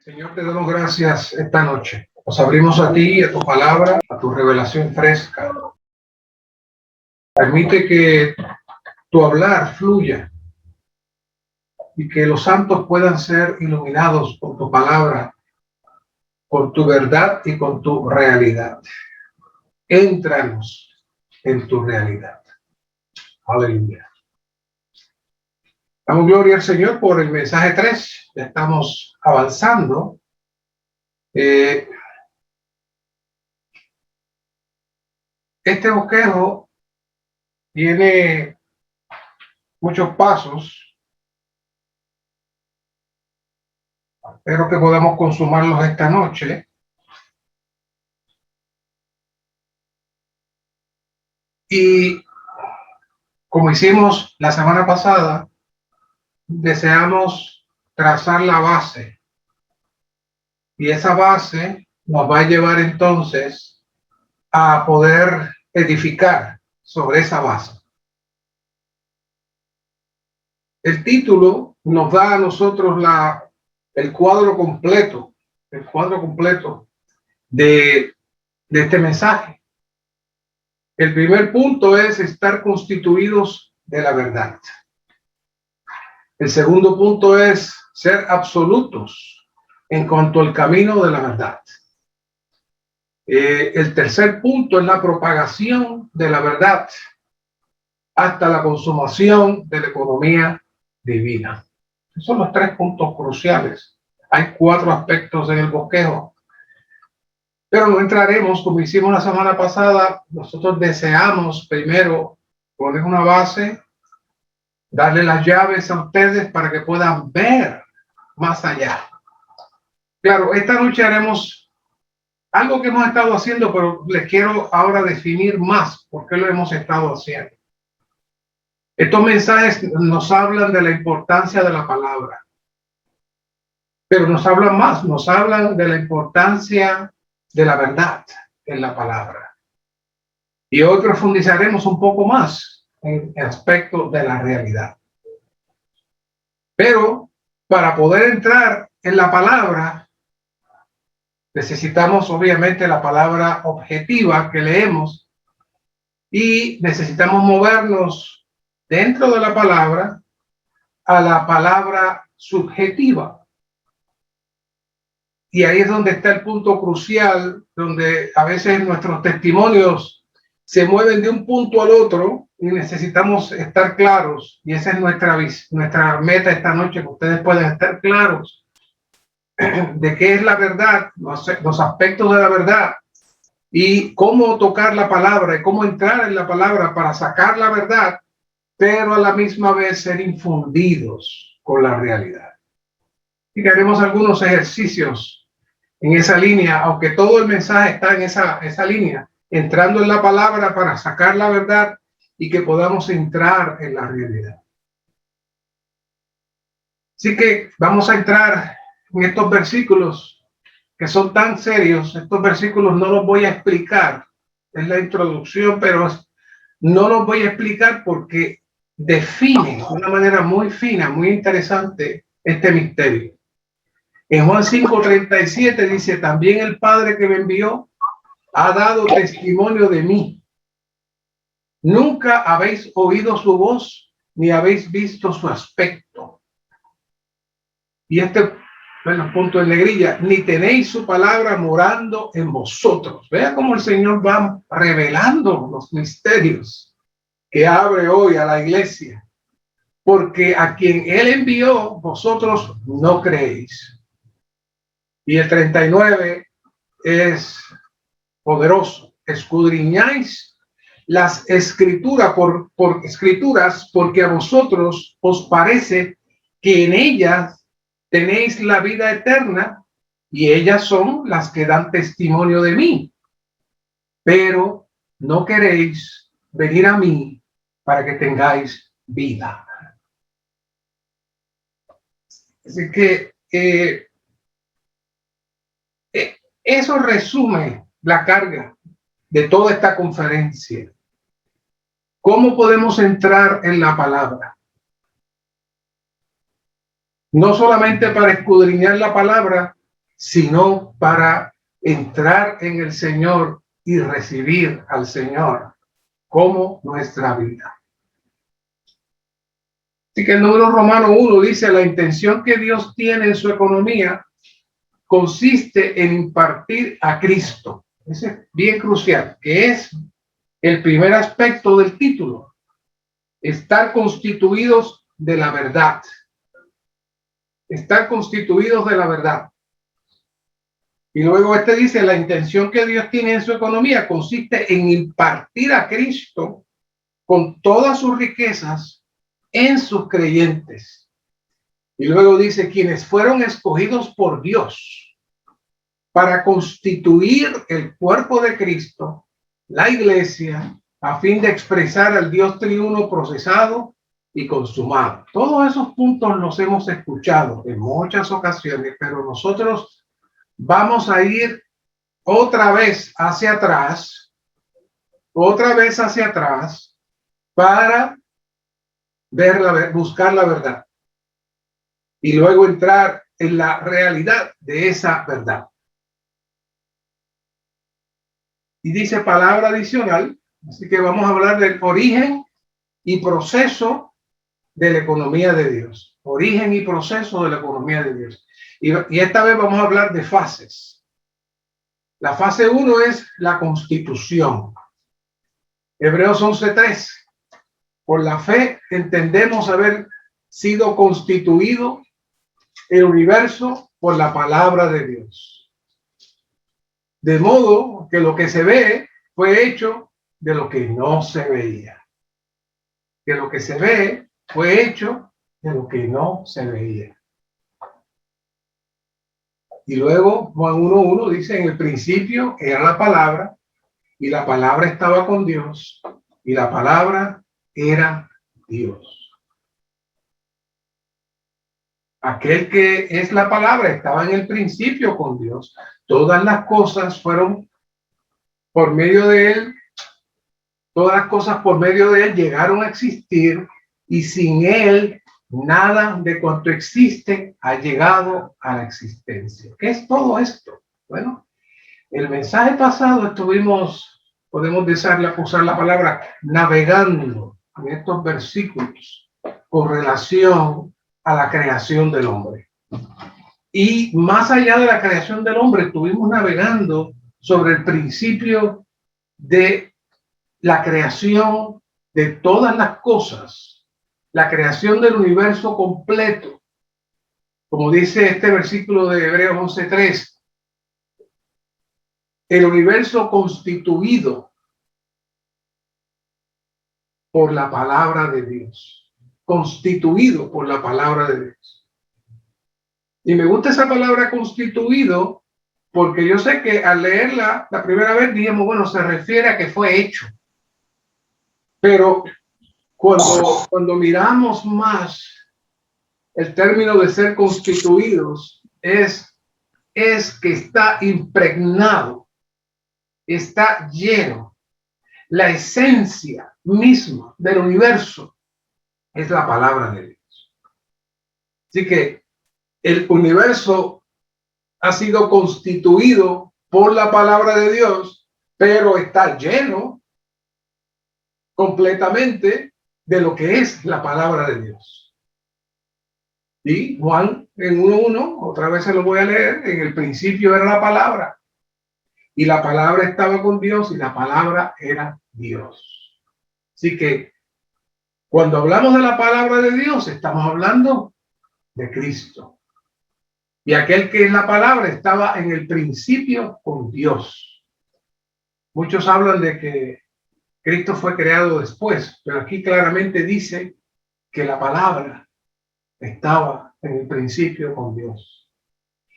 Señor, te damos gracias esta noche. Nos abrimos a ti, a tu palabra, a tu revelación fresca. Permite que tu hablar fluya y que los santos puedan ser iluminados por tu palabra, con tu verdad y con tu realidad. Éntranos en tu realidad. Aleluya. Damos gloria al Señor por el mensaje 3. Ya estamos avanzando. Este bosquejo tiene muchos pasos. Espero que podamos consumarlos esta noche. Y como hicimos la semana pasada, deseamos trazar la base. Y esa base nos va a llevar entonces a poder edificar sobre esa base. El título nos da a nosotros el cuadro completo de este mensaje. El primer punto es estar constituidos de la verdad. El segundo punto es ser absolutos en cuanto al camino de la verdad. El tercer punto es la propagación de la verdad hasta la consumación de la economía divina. Esos son los tres puntos cruciales. Hay 4 aspectos en el bosquejo, pero no entraremos como hicimos la semana pasada. Nosotros deseamos primero poner una base, darle las llaves a ustedes para que puedan ver más allá. Claro, esta noche haremos algo que hemos estado haciendo, pero les quiero ahora definir más por qué lo hemos estado haciendo. Estos mensajes nos hablan de la importancia de la palabra, pero nos hablan más, nos hablan de la importancia de la verdad en la palabra. Y hoy profundizaremos un poco más en el aspecto de la realidad. Pero para poder entrar en la palabra, necesitamos obviamente la palabra objetiva que leemos y necesitamos movernos dentro de la palabra a la palabra subjetiva. Y ahí es donde está el punto crucial, donde a veces nuestros testimonios se mueven de un punto al otro y necesitamos estar claros. Y esa es nuestra meta esta noche, que ustedes puedan estar claros de qué es la verdad, los aspectos de la verdad y cómo tocar la palabra y cómo entrar en la palabra para sacar la verdad, pero a la misma vez ser infundidos con la realidad. Y que haremos algunos ejercicios en esa línea, aunque todo el mensaje está en esa línea, entrando en la palabra para sacar la verdad y que podamos entrar en la realidad. Así que vamos a entrar en estos versículos que son tan serios. Estos versículos no los voy a explicar, es la introducción, pero no los voy a explicar porque definen de una manera muy fina, muy interesante este misterio. En Juan 5:37 dice: también el Padre que me envió ha dado testimonio de mí. Nunca habéis oído su voz ni habéis visto su aspecto. Y punto en negrilla: ni tenéis su palabra morando en vosotros. Vea cómo el Señor va revelando los misterios que abre hoy a la iglesia. Porque a quien Él envió, vosotros no creéis. Y el 39 es poderoso. Escudriñáis las escrituras escrituras, porque a vosotros os parece que en ellas tenéis la vida eterna, y ellas son las que dan testimonio de mí. Pero no queréis venir a mí para que tengáis vida. Así que eso resume la carga de toda esta conferencia. ¿Cómo podemos entrar en la palabra? No solamente para escudriñar la palabra, sino para entrar en el Señor y recibir al Señor como nuestra vida. Así que el número romano 1 dice: la intención que Dios tiene en su economía consiste en impartir a Cristo. Ese es bien crucial, que es el primer aspecto del título: estar constituidos de la verdad. Estar constituidos de la verdad. Y luego dice: la intención que Dios tiene en su economía consiste en impartir a Cristo con todas sus riquezas en sus creyentes. Y luego dice: quienes fueron escogidos por Dios para constituir el cuerpo de Cristo, la iglesia, a fin de expresar al Dios triuno procesado y consumado. Todos esos puntos los hemos escuchado en muchas ocasiones, pero nosotros vamos a ir otra vez hacia atrás para buscar la verdad y luego entrar en la realidad de esa verdad. Y dice palabra adicional, así que vamos a hablar del origen y proceso de la economía de Dios. Origen y proceso de la economía de Dios. Y esta vez vamos a hablar de fases. La fase 1 es la constitución. Hebreos 11:3. Por la fe entendemos haber sido constituido el universo por la palabra de Dios. De modo que lo que se ve fue hecho de lo que no se veía. Que lo que se ve fue hecho de lo que no se veía. Y luego Juan 1:1 dice: en el principio era la palabra, y la palabra estaba con Dios, y la palabra era Dios. Aquel que es la palabra estaba en el principio con Dios. Todas las cosas fueron por medio de él. Todas las cosas por medio de él llegaron a existir, y sin él nada de cuanto existe ha llegado a la existencia. ¿Qué es todo esto? Bueno, el mensaje pasado podemos usar la palabra navegando en estos versículos con relación a la creación del hombre. Y más allá de la creación del hombre, estuvimos navegando sobre el principio de la creación de todas las cosas, la creación del universo completo. Como dice este versículo de Hebreos 11:3, el universo constituido por la palabra de Dios. Constituido por la palabra de Dios. Y me gusta esa palabra constituido, porque yo sé que al leerla la primera vez dijimos, bueno, se refiere a que fue hecho. Pero cuando miramos más el término de ser constituidos, es que está impregnado, está lleno. La esencia misma del universo es la palabra de Dios. Así que el universo ha sido constituido por la palabra de Dios, pero está lleno completamente de lo que es la palabra de Dios. Y Juan en 1:1, otra vez se lo voy a leer: en el principio era la palabra, y la palabra estaba con Dios, y la palabra era Dios. Así que cuando hablamos de la palabra de Dios, estamos hablando de Cristo. Y aquel que es la palabra estaba en el principio con Dios. Muchos hablan de que Cristo fue creado después, pero aquí claramente dice que la palabra estaba en el principio con Dios.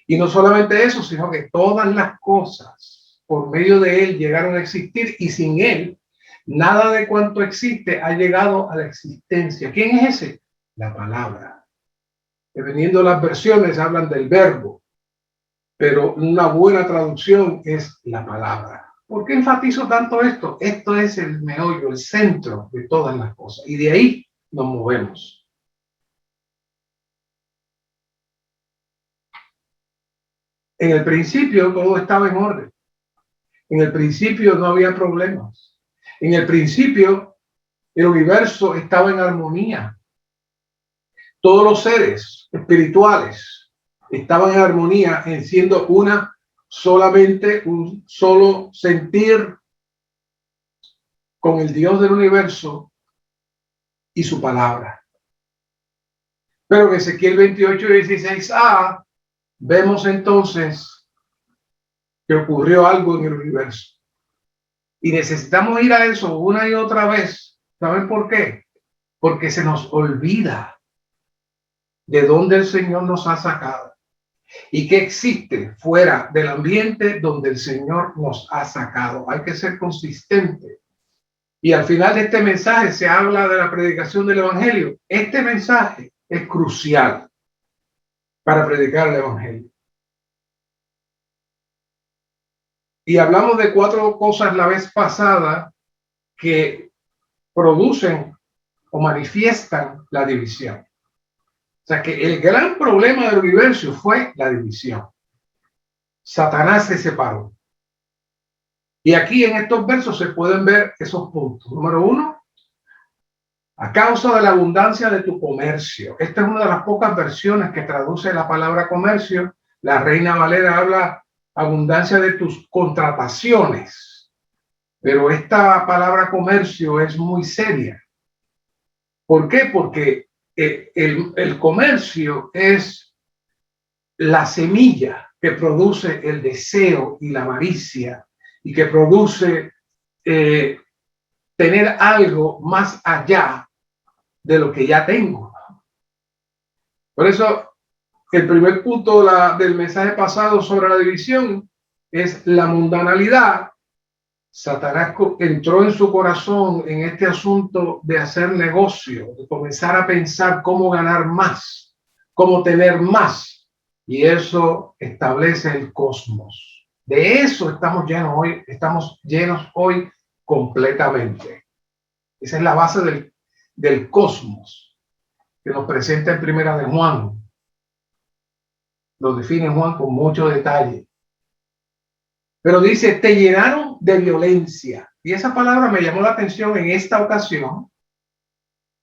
Y no solamente eso, sino que todas las cosas por medio de él llegaron a existir, y sin él nada de cuanto existe ha llegado a la existencia. ¿Quién es ese? La palabra. Dependiendo de las versiones hablan del verbo, pero una buena traducción es la palabra. ¿Por qué enfatizo tanto esto? Esto es el meollo, el centro de todas las cosas, y de ahí nos movemos. En el principio todo estaba en orden. En el principio no había problemas. En el principio el universo estaba en armonía. Todos los seres espirituales estaban en armonía, en siendo solamente un solo sentir con el Dios del universo y su palabra. Pero en Ezequiel 28:16a vemos entonces que ocurrió algo en el universo. Y necesitamos ir a eso una y otra vez. ¿Saben por qué? Porque se nos olvida de dónde el Señor nos ha sacado y qué existe fuera del ambiente donde el Señor nos ha sacado. Hay que ser consistente. Y al final de este mensaje se habla de la predicación del Evangelio. Este mensaje es crucial para predicar el Evangelio. Y hablamos de 4 cosas la vez pasada que producen o manifiestan la división. O sea que el gran problema del universo fue la división. Satanás se separó. Y aquí en estos versos se pueden ver esos puntos. Número 1, a causa de la abundancia de tu comercio. Esta es una de las pocas versiones que traduce la palabra comercio. La Reina Valera habla abundancia de tus contrataciones. Pero esta palabra comercio es muy seria. ¿Por qué? Porque el comercio es la semilla que produce el deseo y la avaricia y que produce tener algo más allá de lo que ya tengo. Por eso, el primer punto del mensaje pasado sobre la división es la mundanalidad. Satanás entró en su corazón en este asunto de hacer negocio, de comenzar a pensar cómo ganar más, cómo tener más. Y eso establece el cosmos. De eso estamos llenos hoy completamente. Esa es la base del cosmos que nos presenta en Primera de Juan. Lo define Juan con mucho detalle. Pero dice, te llenaron de violencia. Y esa palabra me llamó la atención en esta ocasión.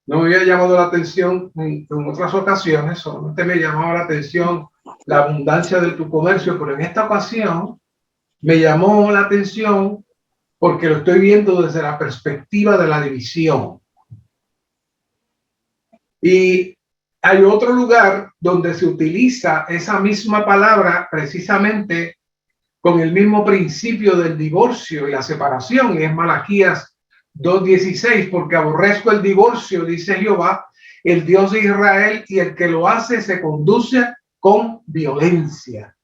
No me había llamado la atención en otras ocasiones, solamente me llamaba la atención la abundancia de tu comercio, pero en esta ocasión me llamó la atención porque lo estoy viendo desde la perspectiva de la división. Y hay otro lugar donde se utiliza esa misma palabra precisamente con el mismo principio del divorcio y la separación, y es Malaquías 2:16, porque aborrezco el divorcio, dice Jehová, el Dios de Israel, y el que lo hace se conduce con violencia.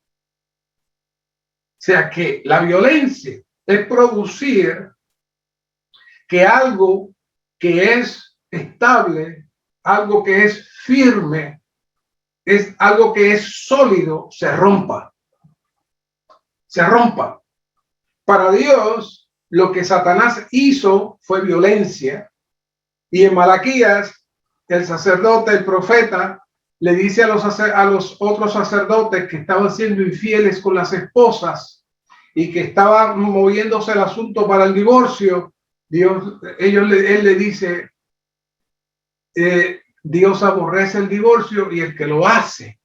O sea que la violencia es producir que algo que es estable, algo que es firme, es algo que es sólido, se rompa. Se rompa. Para Dios, lo que Satanás hizo fue violencia. Y en Malaquías, el sacerdote, el profeta, le dice a los otros sacerdotes que estaban siendo infieles con las esposas y que estaban moviéndose el asunto para el divorcio. Él le dice, Dios aborrece el divorcio y el que lo hace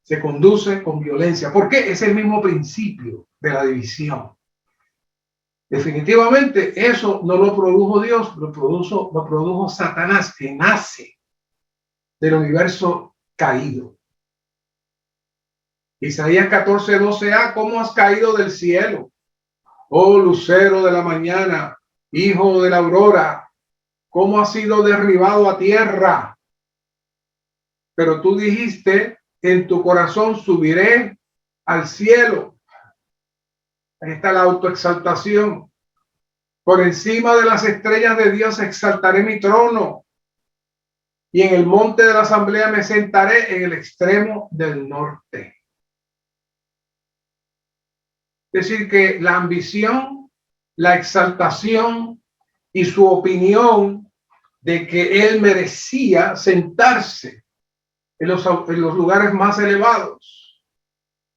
se conduce con violencia. ¿Por qué? Es el mismo principio de la división. Definitivamente eso no lo produjo Dios, lo produjo Satanás, que nace del universo caído. Isaías 14:12a, ¿cómo has caído del cielo? Oh lucero de la mañana, hijo de la aurora, ¿cómo has sido derribado a tierra? Pero tú dijiste, en tu corazón subiré al cielo. Ahí está la autoexaltación. Por encima de las estrellas de Dios exaltaré mi trono. Y en el monte de la asamblea me sentaré en el extremo del norte. Es decir, que la ambición, la exaltación y su opinión de que él merecía sentarse en los lugares más elevados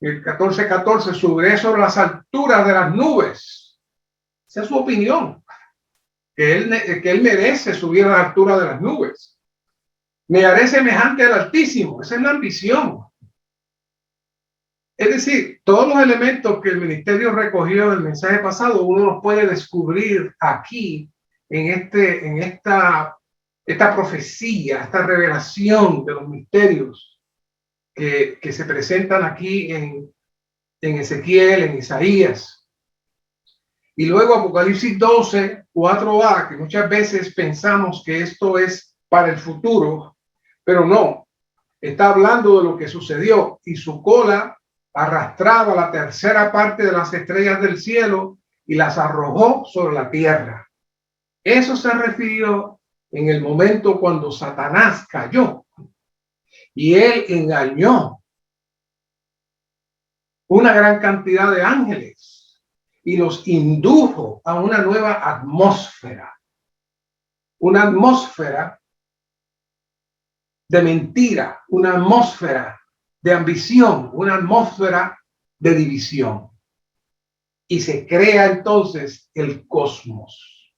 el 14:14, subiré sobre las alturas de las nubes. Esa es su opinión, que él merece subir a la altura de las nubes. Me haré semejante al Altísimo. Esa es la ambición. Es decir, todos los elementos que el ministerio recogió del mensaje pasado, uno los puede descubrir aquí, en esta profecía, esta revelación de los misterios que se presentan aquí en Ezequiel, en Isaías. Y luego Apocalipsis 12, 4a, que muchas veces pensamos que esto es para el futuro, pero no, está hablando de lo que sucedió, y su cola arrastraba la tercera parte de las estrellas del cielo y las arrojó sobre la tierra. Eso se refirió en el momento cuando Satanás cayó y él engañó una gran cantidad de ángeles y los indujo a una nueva atmósfera, una atmósfera de mentira, una atmósfera de ambición, una atmósfera de división. Y se crea entonces el cosmos.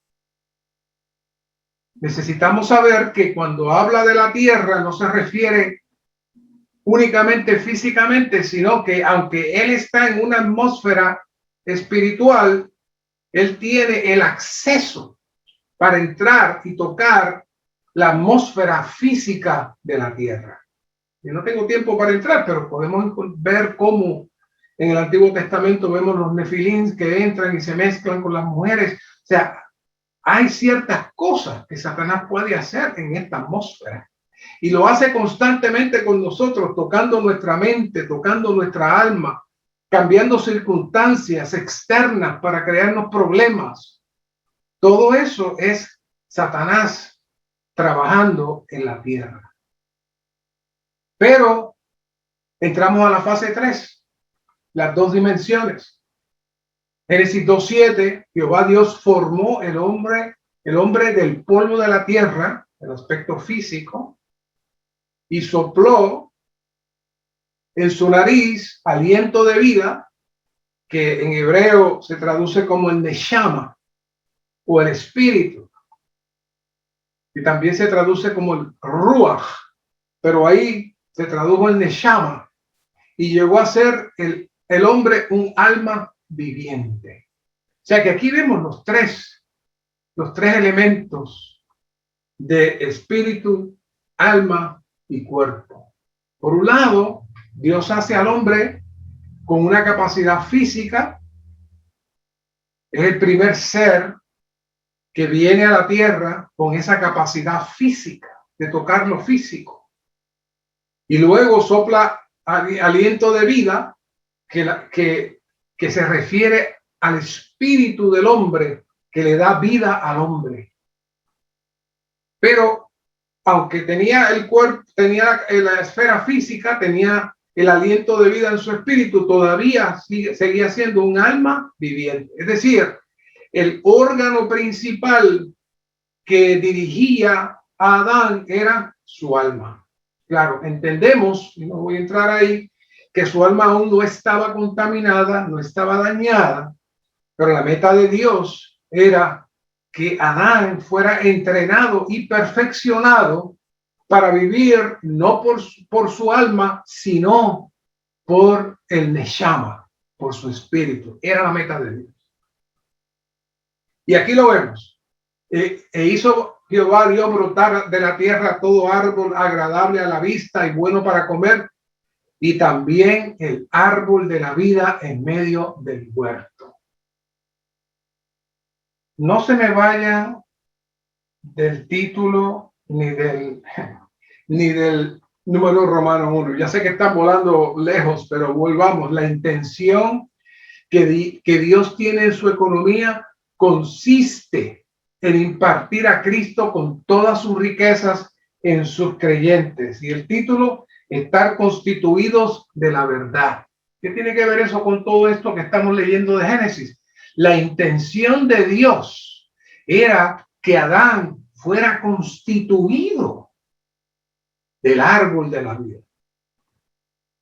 Necesitamos saber que cuando habla de la tierra no se refiere únicamente físicamente, sino que aunque él está en una atmósfera espiritual, él tiene el acceso para entrar y tocar la atmósfera física de la tierra. Yo no tengo tiempo para entrar, pero podemos ver cómo en el Antiguo Testamento vemos los nefilín que entran y se mezclan con las mujeres. O sea, hay ciertas cosas que Satanás puede hacer en esta atmósfera. Y lo hace constantemente con nosotros, tocando nuestra mente, tocando nuestra alma, cambiando circunstancias externas para crearnos problemas. Todo eso es Satanás trabajando en la tierra. Pero entramos a la fase 3, las dos dimensiones. Génesis 2:7, Jehová Dios formó el hombre del polvo de la tierra, el aspecto físico, y sopló en su nariz aliento de vida, que en hebreo se traduce como el neshama o el espíritu, y también se traduce como el ruach, pero ahí se tradujo el neshama, y llegó a ser el hombre un alma viviente. O sea que aquí vemos los tres elementos de espíritu, alma y cuerpo. Por un lado, Dios hace al hombre con una capacidad física. Es el primer ser que viene a la tierra con esa capacidad física de tocar lo físico. Y luego sopla aliento de vida que se refiere al espíritu del hombre que le da vida al hombre. Pero aunque tenía el cuerpo, tenía la esfera física, tenía el aliento de vida en su espíritu, todavía seguía siendo un alma viviente. Es decir, el órgano principal que dirigía a Adán era su alma. Claro, entendemos, y no voy a entrar ahí, que su alma aún no estaba contaminada, no estaba dañada, pero la meta de Dios era que Adán fuera entrenado y perfeccionado para vivir no por su alma, sino por el neshama, por su espíritu. Era la meta de Dios. Y aquí lo vemos. Hizo Jehová Dios brotar de la tierra todo árbol agradable a la vista y bueno para comer, y también el árbol de la vida en medio del huerto. No se me vaya del título ni del número romano 1. Ya sé que están volando lejos, pero volvamos. La intención que Dios tiene en su economía consiste en impartir a Cristo con todas sus riquezas en sus creyentes. Y el título, estar constituidos de la verdad. ¿Qué tiene que ver eso con todo esto que estamos leyendo de Génesis? La intención de Dios era que Adán fuera constituido del árbol de la vida.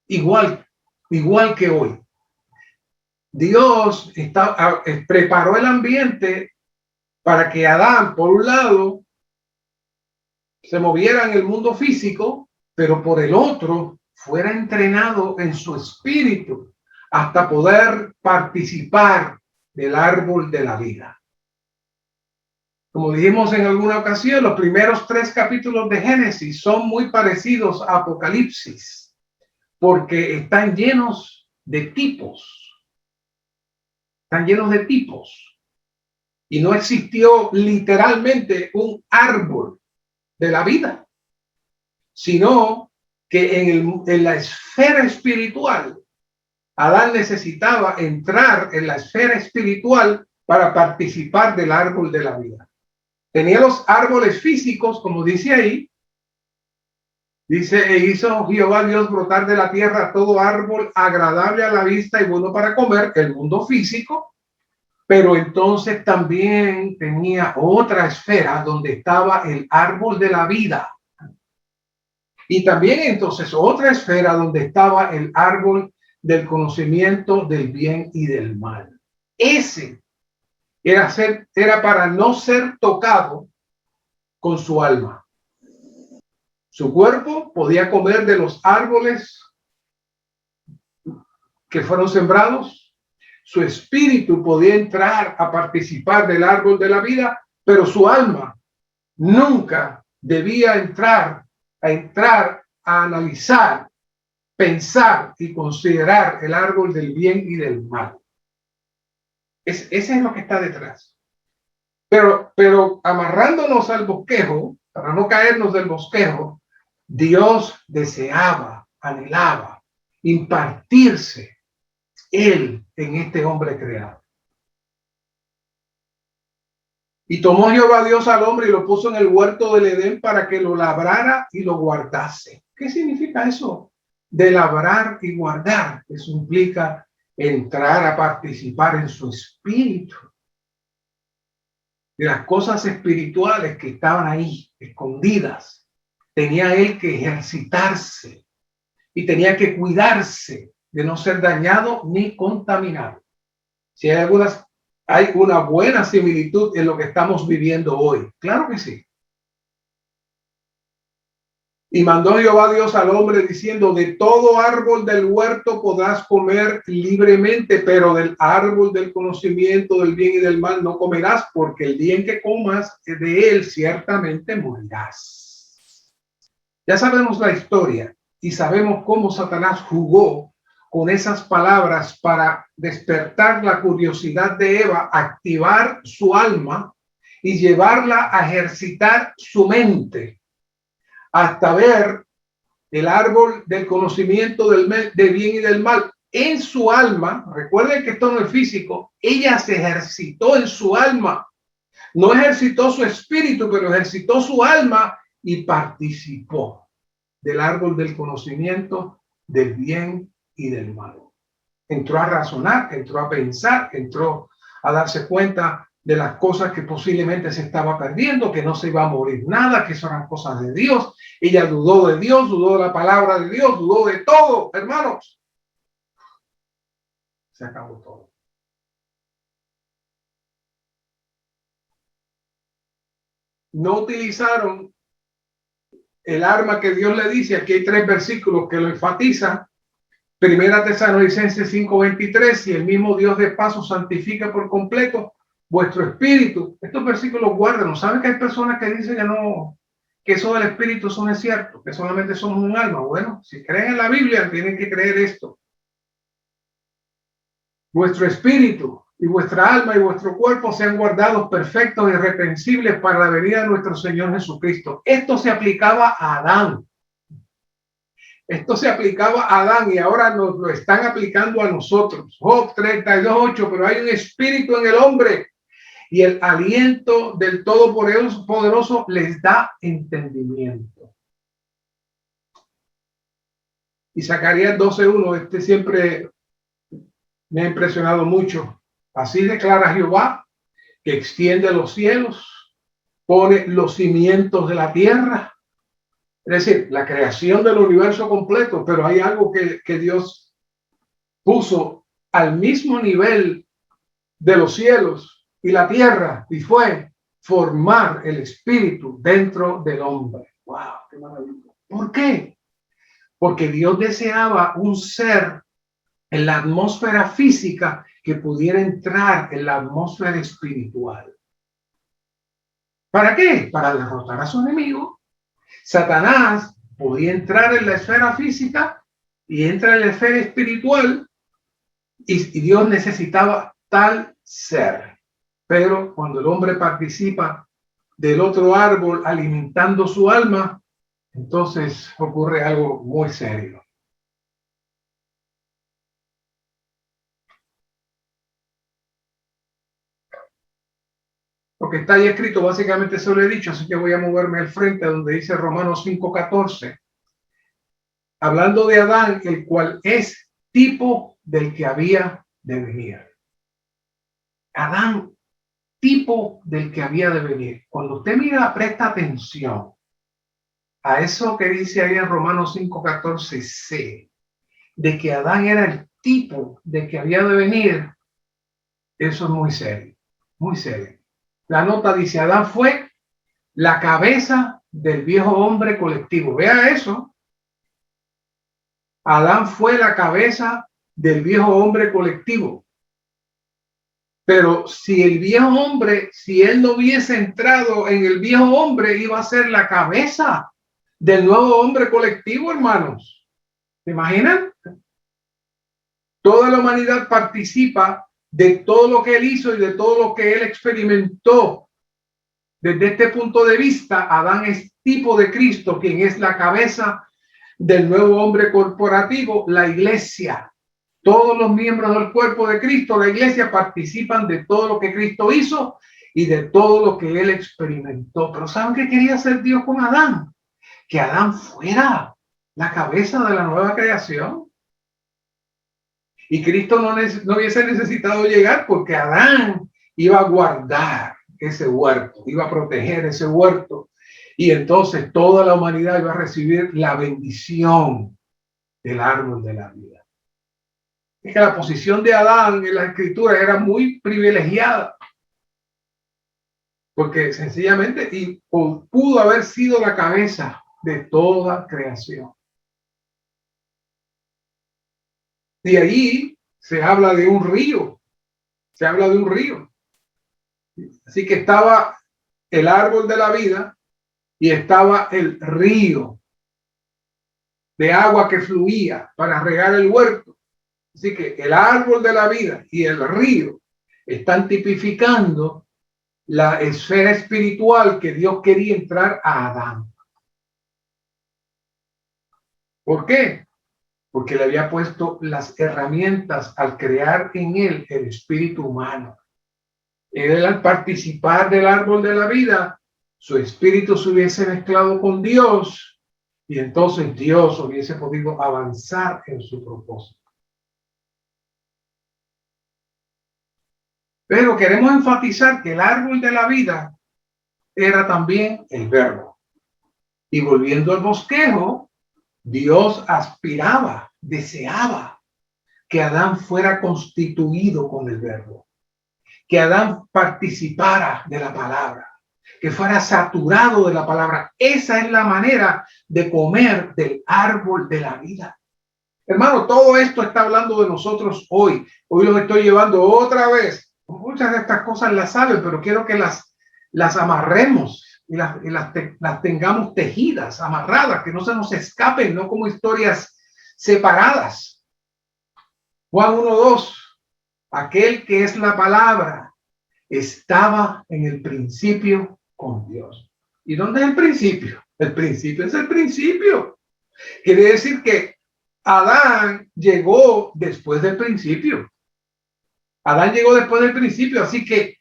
Igual igual que hoy. Dios preparó el ambiente para que Adán, por un lado, se moviera en el mundo físico, pero por el otro, fuera entrenado en su espíritu hasta poder participar del árbol de la vida. Como dijimos en alguna ocasión, los primeros 3 capítulos de Génesis son muy parecidos a Apocalipsis, porque están llenos de tipos. Están llenos de tipos. Y no existió literalmente un árbol de la vida, sino que en la esfera espiritual, Adán necesitaba entrar en la esfera espiritual para participar del árbol de la vida. Tenía los árboles físicos, como dice ahí. Dice, e hizo Jehová Dios brotar de la tierra todo árbol agradable a la vista y bueno para comer, el mundo físico. Pero entonces también tenía otra esfera donde estaba el árbol de la vida. Y también entonces otra esfera donde estaba el árbol del conocimiento del bien y del mal. Ese era para no ser tocado con su alma. Su cuerpo podía comer de los árboles que fueron sembrados. Su espíritu podía entrar a participar del árbol de la vida, pero su alma nunca debía entrar a analizar, pensar y considerar el árbol del bien y del mal. Ese es lo que está detrás. Pero amarrándonos al bosquejo, para no caernos del bosquejo, Dios deseaba, anhelaba impartirse Él en este hombre creado. Y tomó Jehová Dios al hombre y lo puso en el huerto del Edén para que lo labrara y lo guardase. ¿Qué significa eso? De labrar y guardar. Eso implica entrar a participar en su espíritu. De las cosas espirituales que estaban ahí, escondidas, tenía él que ejercitarse y tenía que cuidarse de no ser dañado ni contaminado. Si hay una buena similitud en lo que estamos viviendo hoy. Claro que sí. Y mandó Jehová Dios al hombre diciendo, de todo árbol del huerto podrás comer libremente, pero del árbol del conocimiento del bien y del mal no comerás, porque el día en que comas de él ciertamente morirás. Ya sabemos la historia y sabemos cómo Satanás jugó con esas palabras para despertar la curiosidad de Eva, activar su alma y llevarla a ejercitar su mente hasta ver el árbol del conocimiento del bien y del mal en su alma. Recuerden que esto no es físico. Ella se ejercitó en su alma. No ejercitó su espíritu, pero ejercitó su alma y participó del árbol del conocimiento del bien y del mal. Entró a razonar, entró a pensar, entró a darse cuenta de las cosas que posiblemente se estaba perdiendo, que no se iba a morir nada, que eso eran cosas de Dios. Ella dudó de Dios, dudó de la palabra de Dios, dudó de todo, hermanos. Se acabó todo. No utilizaron el arma que Dios le dice. Aquí hay 3 versículos que lo enfatizan. Primera Tesalonicenses 5:23, y el mismo Dios de paso santifica por completo vuestro espíritu. Estos versículos guárdenos. ¿Saben que hay personas que dicen que eso del espíritu eso no es cierto, que solamente somos un alma? Bueno, si creen en la Biblia, tienen que creer esto. Vuestro espíritu y vuestra alma y vuestro cuerpo sean guardados perfectos y irreprensibles para la venida de nuestro Señor Jesucristo. Esto se aplicaba a Adán. Esto se aplicaba a Adán y ahora nos lo están aplicando a nosotros. Job 32:8, pero hay un espíritu en el hombre y el aliento del Todopoderoso les da entendimiento. Y Zacarías 12:1, siempre me ha impresionado mucho. Así declara Jehová, que extiende los cielos, pone los cimientos de la tierra. Es decir, la creación del universo completo, pero hay algo que Dios puso al mismo nivel de los cielos y la tierra, y fue formar el espíritu dentro del hombre. ¡Wow! ¡Qué maravilla! ¿Por qué? Porque Dios deseaba un ser en la atmósfera física que pudiera entrar en la atmósfera espiritual. ¿Para qué? Para derrotar a su enemigo. Satanás podía entrar en la esfera física y entra en la esfera espiritual, y Dios necesitaba tal ser. Pero cuando el hombre participa del otro árbol alimentando su alma, entonces ocurre algo muy serio. Lo que está ahí escrito básicamente se lo he dicho, así que voy a moverme al frente donde dice Romanos 5:14. Hablando de Adán, el cual es tipo del que había de venir. Adán, tipo del que había de venir. Cuando usted mira, presta atención a eso que dice ahí en Romanos 5:14, c, de que Adán era el tipo de que había de venir. Eso es muy serio, muy serio. La nota dice, Adán fue la cabeza del viejo hombre colectivo. Vea eso. Adán fue la cabeza del viejo hombre colectivo. Pero si el viejo hombre, si él no hubiese entrado en el viejo hombre, iba a ser la cabeza del nuevo hombre colectivo, hermanos. ¿Se imaginan? Toda la humanidad participa de todo lo que él hizo y de todo lo que él experimentó. Desde este punto de vista, Adán es tipo de Cristo, quien es la cabeza del nuevo hombre corporativo, la iglesia. Todos los miembros del cuerpo de Cristo, la iglesia, participan de todo lo que Cristo hizo y de todo lo que él experimentó. Pero ¿saben qué quería hacer Dios con Adán? Que Adán fuera la cabeza de la nueva creación. Y Cristo no hubiese necesitado llegar, porque Adán iba a guardar ese huerto, iba a proteger ese huerto. Y entonces toda la humanidad iba a recibir la bendición del árbol de la vida. Es que la posición de Adán en la escritura era muy privilegiada, porque sencillamente pudo haber sido la cabeza de toda creación. De allí se habla de un río, se habla de un río. Así que estaba el árbol de la vida y estaba el río de agua que fluía para regar el huerto. Así que el árbol de la vida y el río están tipificando la esfera espiritual que Dios quería entrar a Adán. ¿Por qué? Porque le había puesto las herramientas al crear en él el espíritu humano. Él, al participar del árbol de la vida, su espíritu se hubiese mezclado con Dios y entonces Dios hubiese podido avanzar en su propósito. Pero queremos enfatizar que el árbol de la vida era también el verbo. Y volviendo al bosquejo, Dios aspiraba, deseaba que Adán fuera constituido con el verbo, que Adán participara de la palabra, que fuera saturado de la palabra. Esa es la manera de comer del árbol de la vida. Hermano, todo esto está hablando de nosotros hoy. Hoy los estoy llevando otra vez. Muchas de estas cosas las saben, pero quiero que las amarremos y las tengamos tejidas, amarradas, que no se nos escapen, no como historias separadas. Juan 1:2, aquel que es la palabra estaba en el principio con Dios. ¿Y dónde es el principio? El principio es el principio. Quiere decir que Adán llegó después del principio. Adán llegó después del principio, así que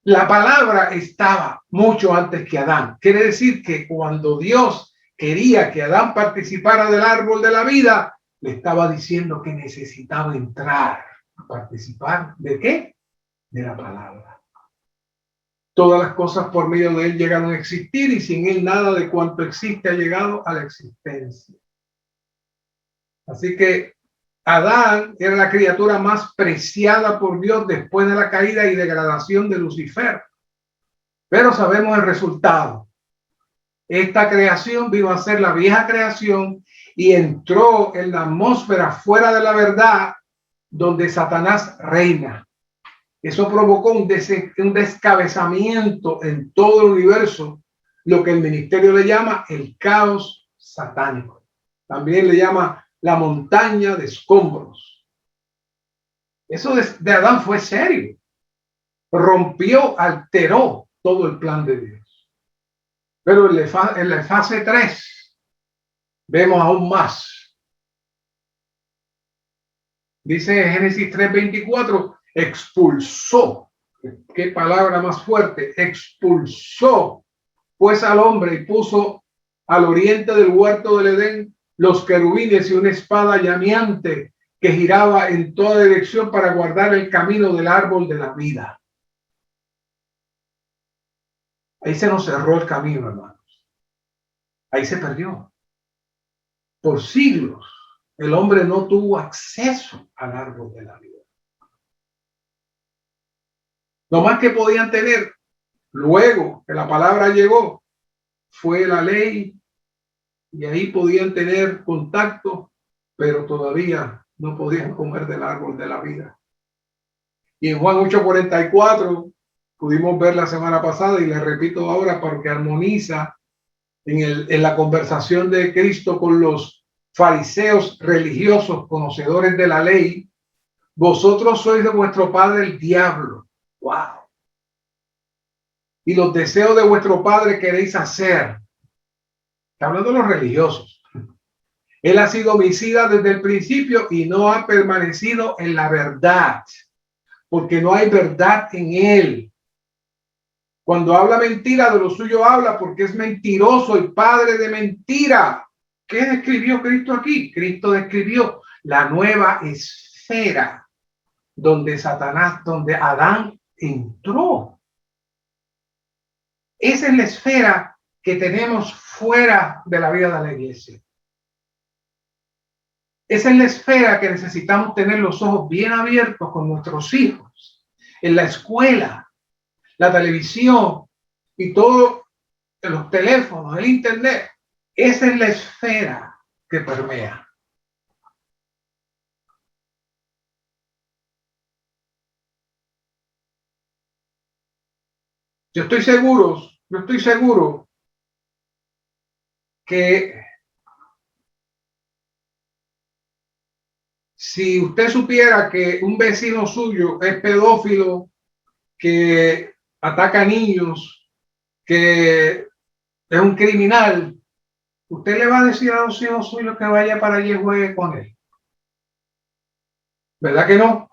la palabra estaba mucho antes que Adán. Quiere decir que cuando Dios quería que Adán participara del árbol de la vida, le estaba diciendo que necesitaba entrar a participar. ¿De qué? De la palabra. Todas las cosas por medio de él llegaron a existir y sin él nada de cuanto existe ha llegado a la existencia. Así que Adán era la criatura más preciada por Dios después de la caída y degradación de Lucifer. Pero sabemos el resultado. Esta creación vino a ser la vieja creación y entró en la atmósfera fuera de la verdad, donde Satanás reina. Eso provocó un descabezamiento en todo el universo, lo que el ministerio le llama el caos satánico. También le llama la montaña de escombros. Eso de Adán fue serio. Rompió, alteró todo el plan de Dios. Pero en la fase 3 vemos aún más. Dice Génesis 3:24, expulsó. Qué palabra más fuerte. Expulsó pues al hombre y puso al oriente del huerto del Edén los querubines y una espada llameante que giraba en toda dirección para guardar el camino del árbol de la vida. Ahí se nos cerró el camino, hermanos. Ahí se perdió. Por siglos el hombre no tuvo acceso al árbol de la vida. Lo más que podían tener luego que la palabra llegó fue la ley, y ahí podían tener contacto, pero todavía no podían comer del árbol de la vida. Y en Juan 8:44 pudimos ver la semana pasada, y le repito ahora porque armoniza en la conversación de Cristo con los fariseos religiosos, conocedores de la ley: vosotros sois de vuestro padre el diablo. ¡Wow! Y los deseos de vuestro padre queréis hacer. Está hablando de los religiosos. Él ha sido homicida desde el principio y no ha permanecido en la verdad, porque no hay verdad en él. Cuando habla mentira, de lo suyo habla, porque es mentiroso y padre de mentira. ¿Qué describió Cristo aquí? Cristo describió la nueva esfera donde donde Adán entró. Esa es la esfera que tenemos fuera de la vida de la iglesia. Esa es la esfera que necesitamos tener los ojos bien abiertos con nuestros hijos, en la escuela, la televisión y todo, los teléfonos, el internet. Esa es la esfera que permea. Yo estoy seguro que si usted supiera que un vecino suyo es pedófilo, que ataca a niños, que es un criminal, usted le va a decir a los hijos suyos que vaya para allí y juegue con él. ¿Verdad que no?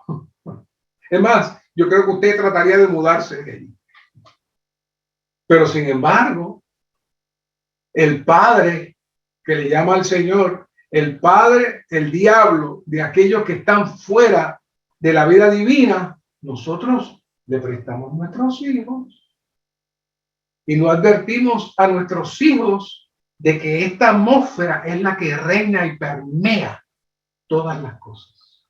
Es más, yo creo que usted trataría de mudarse de allí. Pero sin embargo, el padre que le llama al Señor, el padre, el diablo, de aquellos que están fuera de la vida divina, nosotros le prestamos nuestros hijos y no advertimos a nuestros hijos de que esta atmósfera es la que reina y permea todas las cosas.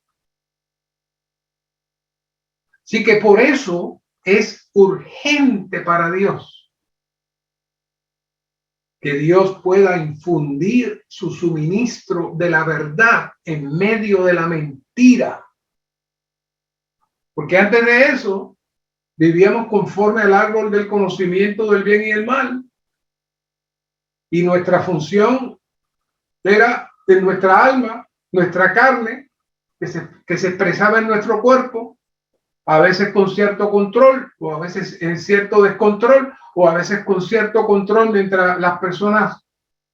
Así que por eso es urgente para Dios que Dios pueda infundir su suministro de la verdad en medio de la mentira. Porque antes de eso, vivíamos conforme al árbol del conocimiento del bien y el mal. Y nuestra función era de nuestra alma, nuestra carne, que se expresaba en nuestro cuerpo, a veces con cierto control, o a veces en cierto descontrol, o a veces con cierto control mientras las personas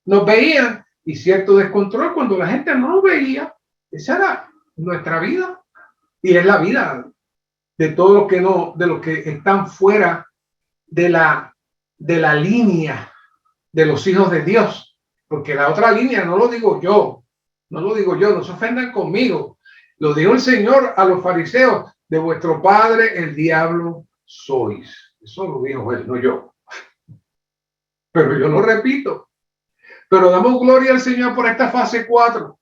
nos veían, y cierto descontrol cuando la gente no nos veía. Esa era nuestra vida, y es la vida de todos los que no, de los que están fuera de la línea de los hijos de Dios, porque la otra línea no lo digo yo, no se ofendan conmigo, lo dijo el Señor a los fariseos: de vuestro padre el diablo sois. Eso lo dijo él, no yo. Pero yo lo repito. Pero damos gloria al Señor por esta fase 4.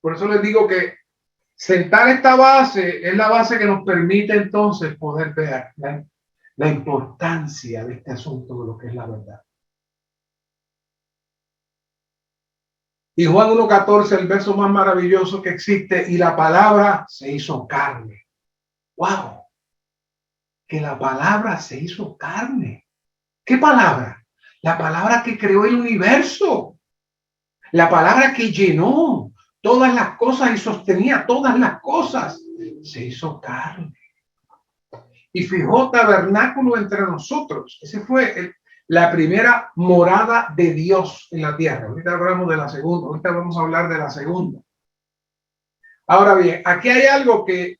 Por eso les digo que sentar esta base es la base que nos permite entonces poder ver la importancia de este asunto de lo que es la verdad. Y Juan 1:14, el verso más maravilloso que existe, y la palabra se hizo carne. ¡Wow! Que la palabra se hizo carne. ¿Qué palabra? La palabra que creó el universo. La palabra que llenó todas las cosas y sostenía todas las cosas. Se hizo carne. Y fijó tabernáculo entre nosotros. Ese fue la primera morada de Dios en la tierra. Ahorita hablamos de la segunda. Ahorita vamos a hablar de la segunda. Ahora bien, aquí hay algo que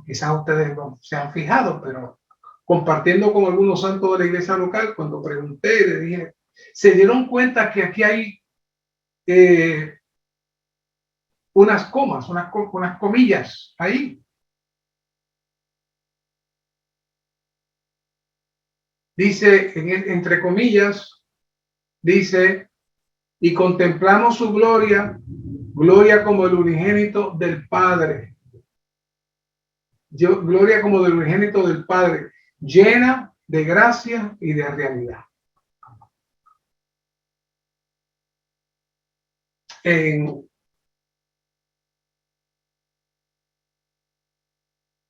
quizás ustedes no se han fijado, pero compartiendo con algunos santos de la iglesia local, cuando pregunté, le dije, se dieron cuenta que aquí hay unas comas, unas comillas ahí. Dice, entre comillas, dice, y contemplamos su gloria, gloria como el unigénito del Padre. Gloria como del unigénito del Padre, llena de gracia y de realidad.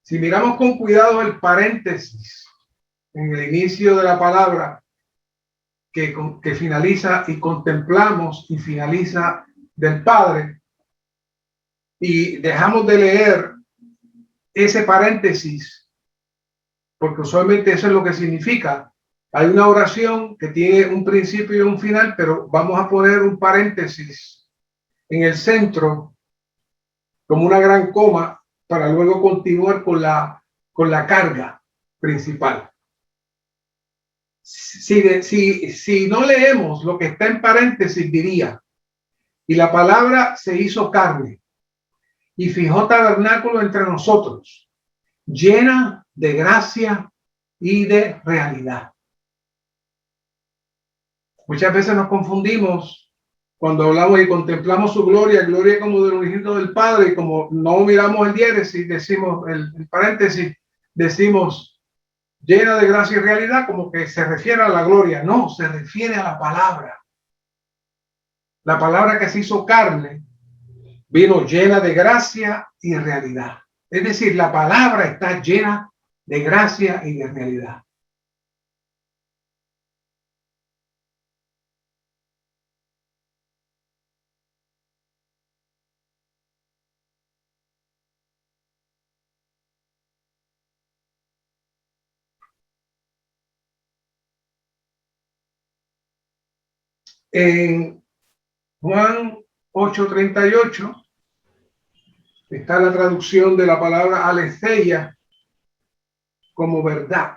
Si miramos con cuidado el paréntesis en el inicio de la palabra que finaliza y contemplamos y finaliza del Padre, y dejamos de leer ese paréntesis, porque usualmente eso es lo que significa. Hay una oración que tiene un principio y un final, pero vamos a poner un paréntesis en el centro como una gran coma para luego continuar con la carga principal. Si no leemos lo que está en paréntesis, diría, y la palabra se hizo carne y fijó tabernáculo entre nosotros, llena de gracia y de realidad. Muchas veces nos confundimos cuando hablamos y contemplamos su gloria, gloria como del unigénito del Padre, y como no miramos el diéresis, decimos el paréntesis, decimos llena de gracia y realidad, como que se refiere a la gloria. No, se refiere a la palabra. La palabra que se hizo carne vino llena de gracia y realidad. Es decir, la palabra está llena de gracia y de realidad. En Juan 8:38 está la traducción de la palabra aletheia como verdad.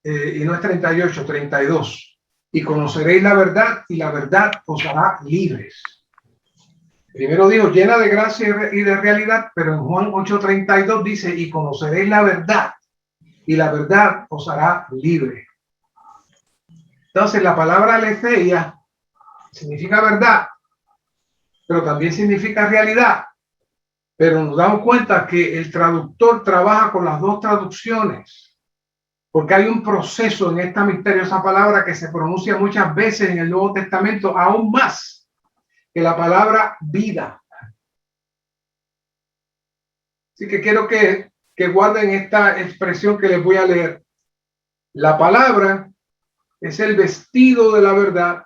Y no es 38, 32. Y conoceréis la verdad y la verdad os hará libres. Primero dijo llena de gracia y de realidad, pero en Juan 8:32 dice y conoceréis la verdad y la verdad os hará libre. Entonces la palabra aletheia significa verdad, pero también significa realidad. Pero nos damos cuenta que el traductor trabaja con las dos traducciones, porque hay un proceso en esta misteriosa palabra que se pronuncia muchas veces en el Nuevo Testamento, aún más que la palabra vida. Así que quiero que guarden esta expresión que les voy a leer. La palabra es el vestido de la verdad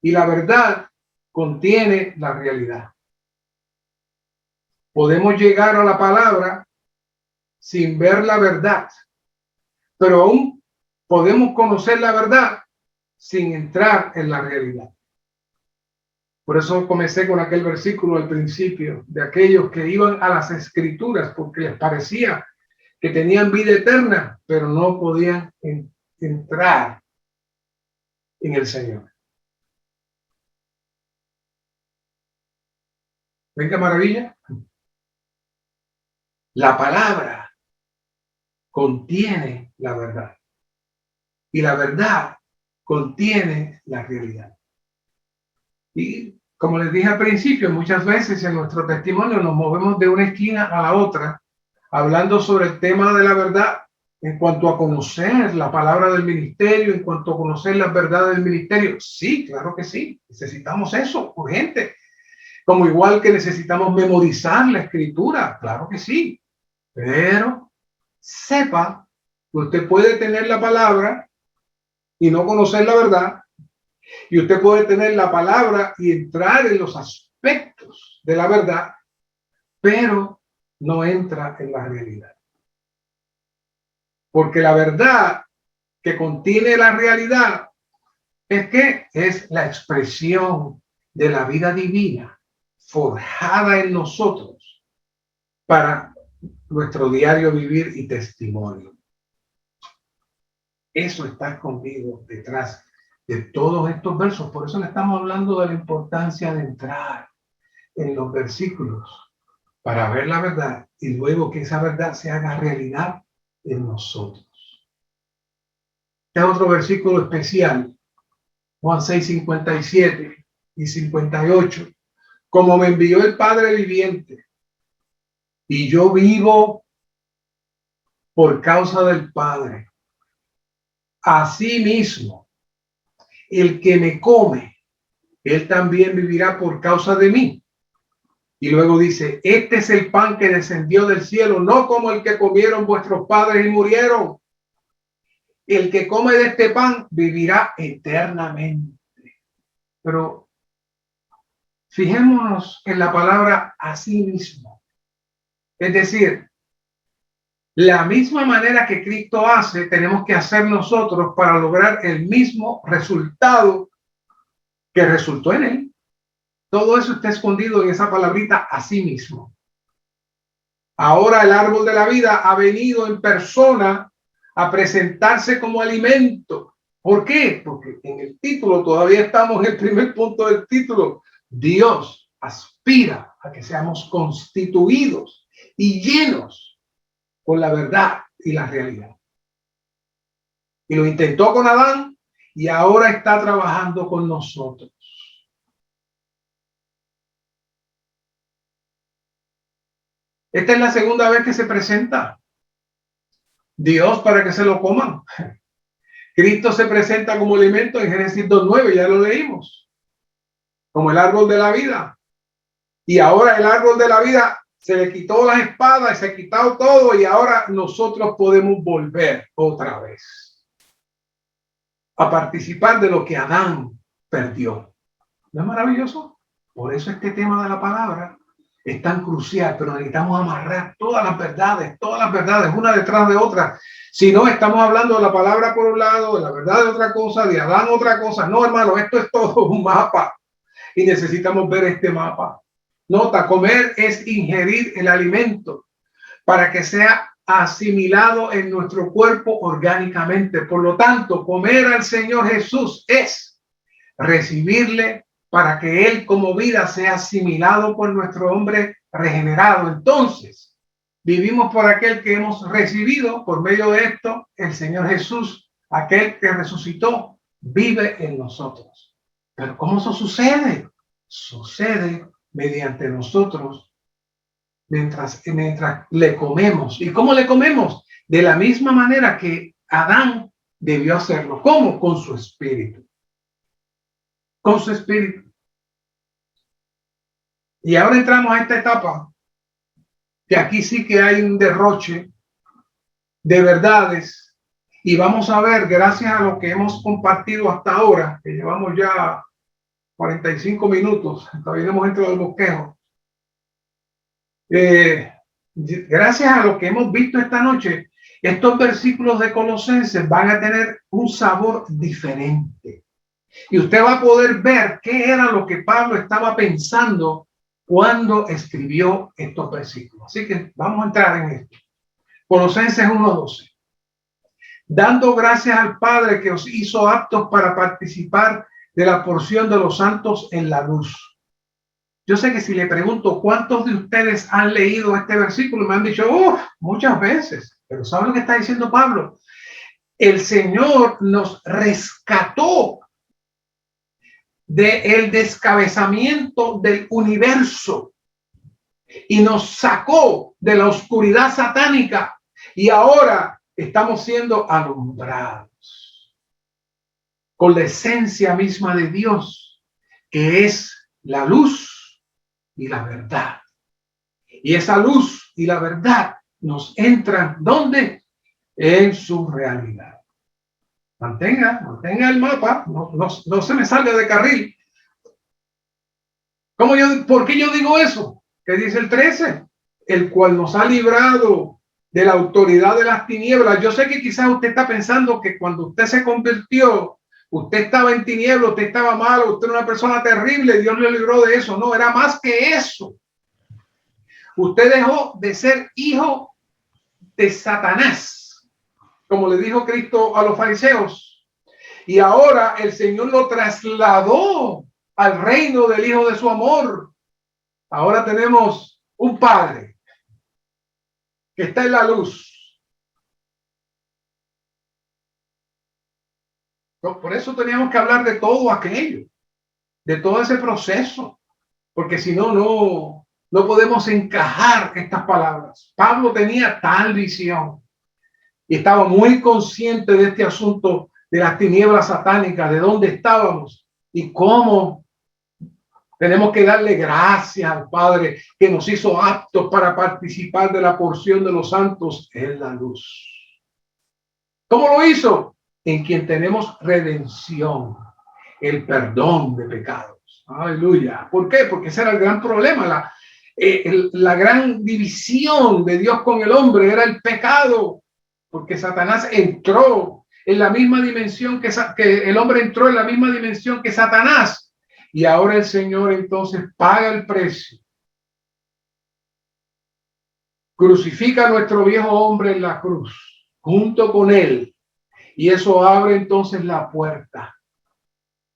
y la verdad contiene la realidad. Podemos llegar a la palabra sin ver la verdad, pero aún podemos conocer la verdad sin entrar en la realidad. Por eso comencé con aquel versículo al principio de aquellos que iban a las escrituras porque les parecía que tenían vida eterna, pero no podían entrar en el Señor. ¿Ven qué maravilla? La palabra contiene la verdad y la verdad contiene la realidad. Y como les dije al principio, muchas veces en nuestro testimonio nos movemos de una esquina a la otra, hablando sobre el tema de la verdad en cuanto a conocer la palabra del ministerio, en cuanto a conocer las verdades del ministerio. Sí, claro que sí, necesitamos eso, urgente. Como igual que necesitamos memorizar la escritura, claro que sí. Pero sepa que usted puede tener la palabra y no conocer la verdad, y usted puede tener la palabra y entrar en los aspectos de la verdad, pero no entra en la realidad. Porque la verdad que contiene la realidad es que es la expresión de la vida divina forjada en nosotros para nuestro diario vivir y testimonio. Eso está escondido detrás de todos estos versos. Por eso le estamos hablando de la importancia de entrar en los versículos para ver la verdad y luego que esa verdad se haga realidad en nosotros. Este otro versículo especial, Juan 6, 57 y 58. Como me envió el Padre viviente y yo vivo por causa del Padre, asimismo, el que me come, él también vivirá por causa de mí. Y luego dice, este es el pan que descendió del cielo, no como el que comieron vuestros padres y murieron. El que come de este pan vivirá eternamente. Pero fijémonos en la palabra asimismo. Es decir, la misma manera que Cristo hace, tenemos que hacer nosotros para lograr el mismo resultado que resultó en él. Todo eso está escondido en esa palabrita asimismo. Ahora el árbol de la vida ha venido en persona a presentarse como alimento. ¿Por qué? Porque en el título, todavía estamos en el primer punto del título. Dios aspira a que seamos constituidos y llenos con la verdad y la realidad. Y lo intentó con Adán y ahora está trabajando con nosotros. Esta es la segunda vez que se presenta Dios para que se lo coman. Cristo se presenta como alimento en Génesis 2:9, ya lo leímos, como el árbol de la vida. Y ahora el árbol de la vida se le quitó las espadas, se ha quitado todo y ahora nosotros podemos volver otra vez a participar de lo que Adán perdió. ¿No es maravilloso? Por eso este tema de la palabra es tan crucial, pero necesitamos amarrar todas las verdades, una detrás de otra. Si no, estamos hablando de la palabra por un lado, de la verdad de otra cosa, de Adán otra cosa. No, hermano, esto es todo un mapa y necesitamos ver este mapa. Nota, comer es ingerir el alimento para que sea asimilado en nuestro cuerpo orgánicamente. Por lo tanto, comer al Señor Jesús es recibirle para que Él como vida sea asimilado por nuestro hombre regenerado. Entonces, vivimos por aquel que hemos recibido por medio de esto, el Señor Jesús, aquel que resucitó, vive en nosotros. Pero ¿cómo eso sucede? Sucede mediante nosotros mientras le comemos. ¿Y cómo le comemos? De la misma manera que Adán debió hacerlo. ¿Cómo? Con su espíritu. Con su espíritu. Y ahora entramos a esta etapa que aquí sí que hay un derroche de verdades y vamos a ver, gracias a lo que hemos compartido hasta ahora, que llevamos ya 45 minutos, todavía hemos entrado al bosquejo. Gracias a lo que hemos visto esta noche, estos versículos de Colosenses van a tener un sabor diferente. Y usted va a poder ver qué era lo que Pablo estaba pensando cuando escribió estos versículos. Así que vamos a entrar en esto. Colosenses 1:12. Dando gracias al Padre que os hizo aptos para participar de la porción de los santos en la luz. Yo sé que si le pregunto cuántos de ustedes han leído este versículo, me han dicho, muchas veces. Pero ¿saben lo que está diciendo Pablo? El Señor nos rescató del descabezamiento del universo y nos sacó de la oscuridad satánica y ahora estamos siendo alumbrados con la esencia misma de Dios, que es la luz y la verdad. Y esa luz y la verdad nos entran, ¿dónde? En su realidad. Mantenga el mapa, no se me salga de carril. ¿Por qué yo digo eso? ¿Qué dice el 13? El cual nos ha librado de la autoridad de las tinieblas. Yo sé que quizás usted está pensando que cuando usted se convirtió, usted estaba en tinieblas, usted estaba malo, usted era una persona terrible, Dios le libró de eso. No, era más que eso. Usted dejó de ser hijo de Satanás, como le dijo Cristo a los fariseos, y ahora el Señor lo trasladó al reino del Hijo de su amor. Ahora tenemos un Padre que está en la luz. Por eso teníamos que hablar de todo aquello, de todo ese proceso, porque si no, no podemos encajar estas palabras. Pablo tenía tal visión y estaba muy consciente de este asunto de las tinieblas satánicas, de dónde estábamos y cómo tenemos que darle gracias al Padre que nos hizo aptos para participar de la porción de los santos en la luz. ¿Cómo lo hizo? En quien tenemos redención, el perdón de pecados. Aleluya. ¿Por qué? Porque ese era el gran problema. La gran división de Dios con el hombre era el pecado, porque Satanás entró en la misma dimensión que el hombre entró en la misma dimensión que Satanás. Y ahora el Señor entonces paga el precio. Crucifica a nuestro viejo hombre en la cruz, junto con él. Y eso abre entonces la puerta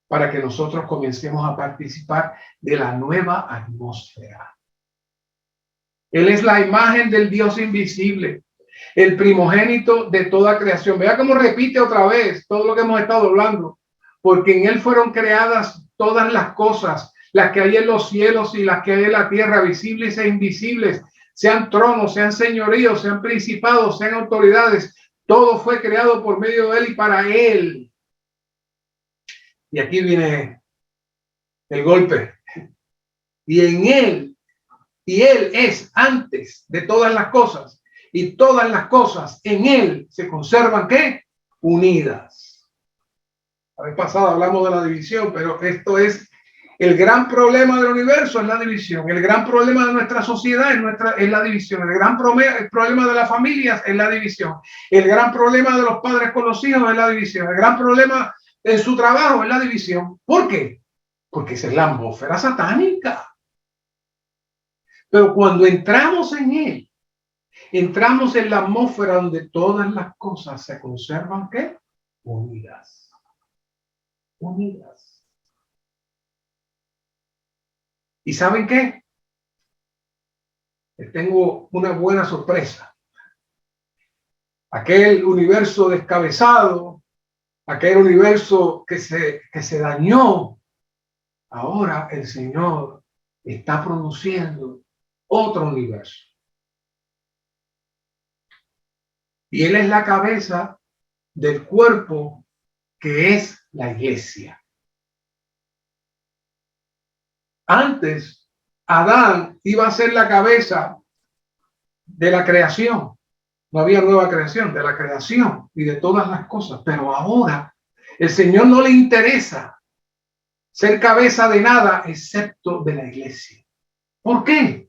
para que nosotros comencemos a participar de la nueva atmósfera. Él es la imagen del Dios invisible, el primogénito de toda creación. Vea cómo repite otra vez todo lo que hemos estado hablando. Porque en él fueron creadas todas las cosas, las que hay en los cielos y las que hay en la tierra, visibles e invisibles, sean tronos, sean señoríos, sean principados, sean autoridades. Todo fue creado por medio de él y para él. Y aquí viene el golpe. Y en él, y él es antes de todas las cosas, y todas las cosas en él se conservan, ¿qué? Unidas. La vez pasada hablamos de la división, pero esto es el gran problema del universo, es la división. El gran problema de nuestra sociedad es la división. El gran problema de las familias es la división. El gran problema de los padres con los hijos es la división. El gran problema en su trabajo es la división. ¿Por qué? Porque esa es la atmósfera satánica. Pero cuando entramos en él, entramos en la atmósfera donde todas las cosas se conservan, ¿qué? Unidas. Unidas. ¿Y saben qué? Les tengo una buena sorpresa. Aquel universo descabezado, aquel universo que se dañó, ahora el Señor está produciendo otro universo. Y Él es la cabeza del cuerpo que es la iglesia. Antes, Adán iba a ser la cabeza de la creación. No había nueva creación, de la creación y de todas las cosas. Pero ahora, el Señor no le interesa ser cabeza de nada excepto de la iglesia. ¿Por qué?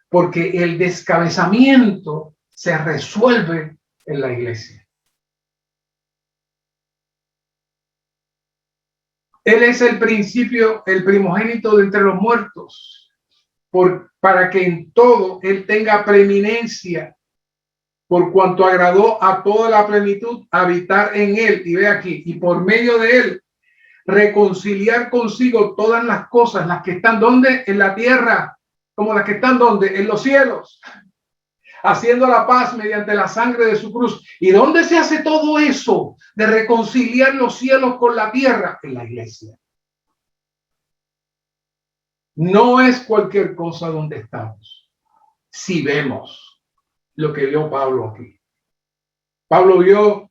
Porque el descabezamiento se resuelve en la iglesia. Él es el principio, el primogénito de entre los muertos, para que en todo Él tenga preeminencia, por cuanto agradó a toda la plenitud habitar en Él. Y ve aquí, y por medio de Él, reconciliar consigo todas las cosas, las que están donde en la tierra, como las que están donde en los cielos, haciendo la paz mediante la sangre de su cruz. ¿Y dónde se hace todo eso de reconciliar los cielos con la tierra? En la iglesia. No es cualquier cosa donde estamos. Si vemos lo que vio Pablo aquí. Pablo vio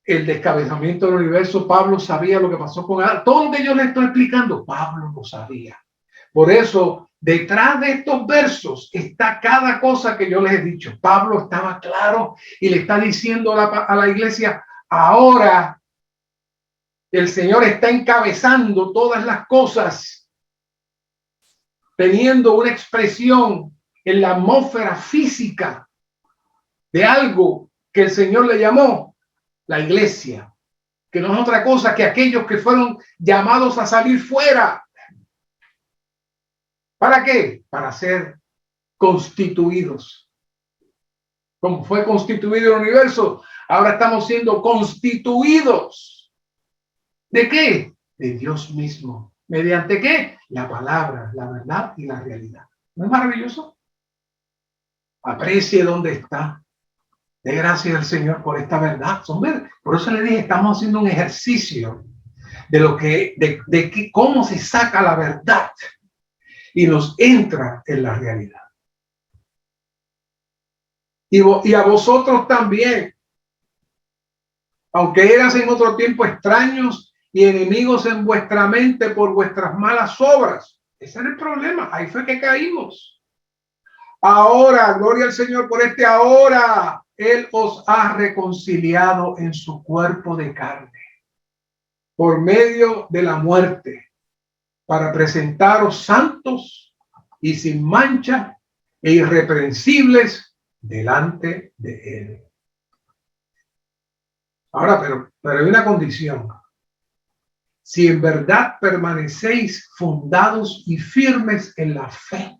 el descabezamiento del universo. Pablo sabía lo que pasó con Adán. Todo lo que yo le estoy explicando, Pablo lo sabía. Por eso, detrás de estos versos está cada cosa que yo les he dicho. Pablo estaba claro y le está diciendo a la iglesia, ahora el Señor está encabezando todas las cosas, teniendo una expresión en la atmósfera física de algo que el Señor le llamó la iglesia, que no es otra cosa que aquellos que fueron llamados a salir fuera. ¿Para qué? Para ser constituidos. Como fue constituido el universo, ahora estamos siendo constituidos. ¿De qué? De Dios mismo. ¿Mediante qué? La palabra, la verdad y la realidad. ¿No es maravilloso? Aprecie dónde está. De gracias al Señor por esta verdad. Por eso le dije, estamos haciendo un ejercicio de lo que, de cómo se saca la verdad y nos entra en la realidad. Y a vosotros también, aunque eras en otro tiempo extraños y enemigos en vuestra mente por vuestras malas obras. Ese era el problema. Ahí fue que caímos. Ahora, gloria al Señor por ahora. Él os ha reconciliado en su cuerpo de carne por medio de la muerte para presentaros santos y sin mancha e irreprensibles delante de Él. Ahora, pero hay una condición. Si en verdad permanecéis fundados y firmes en la fe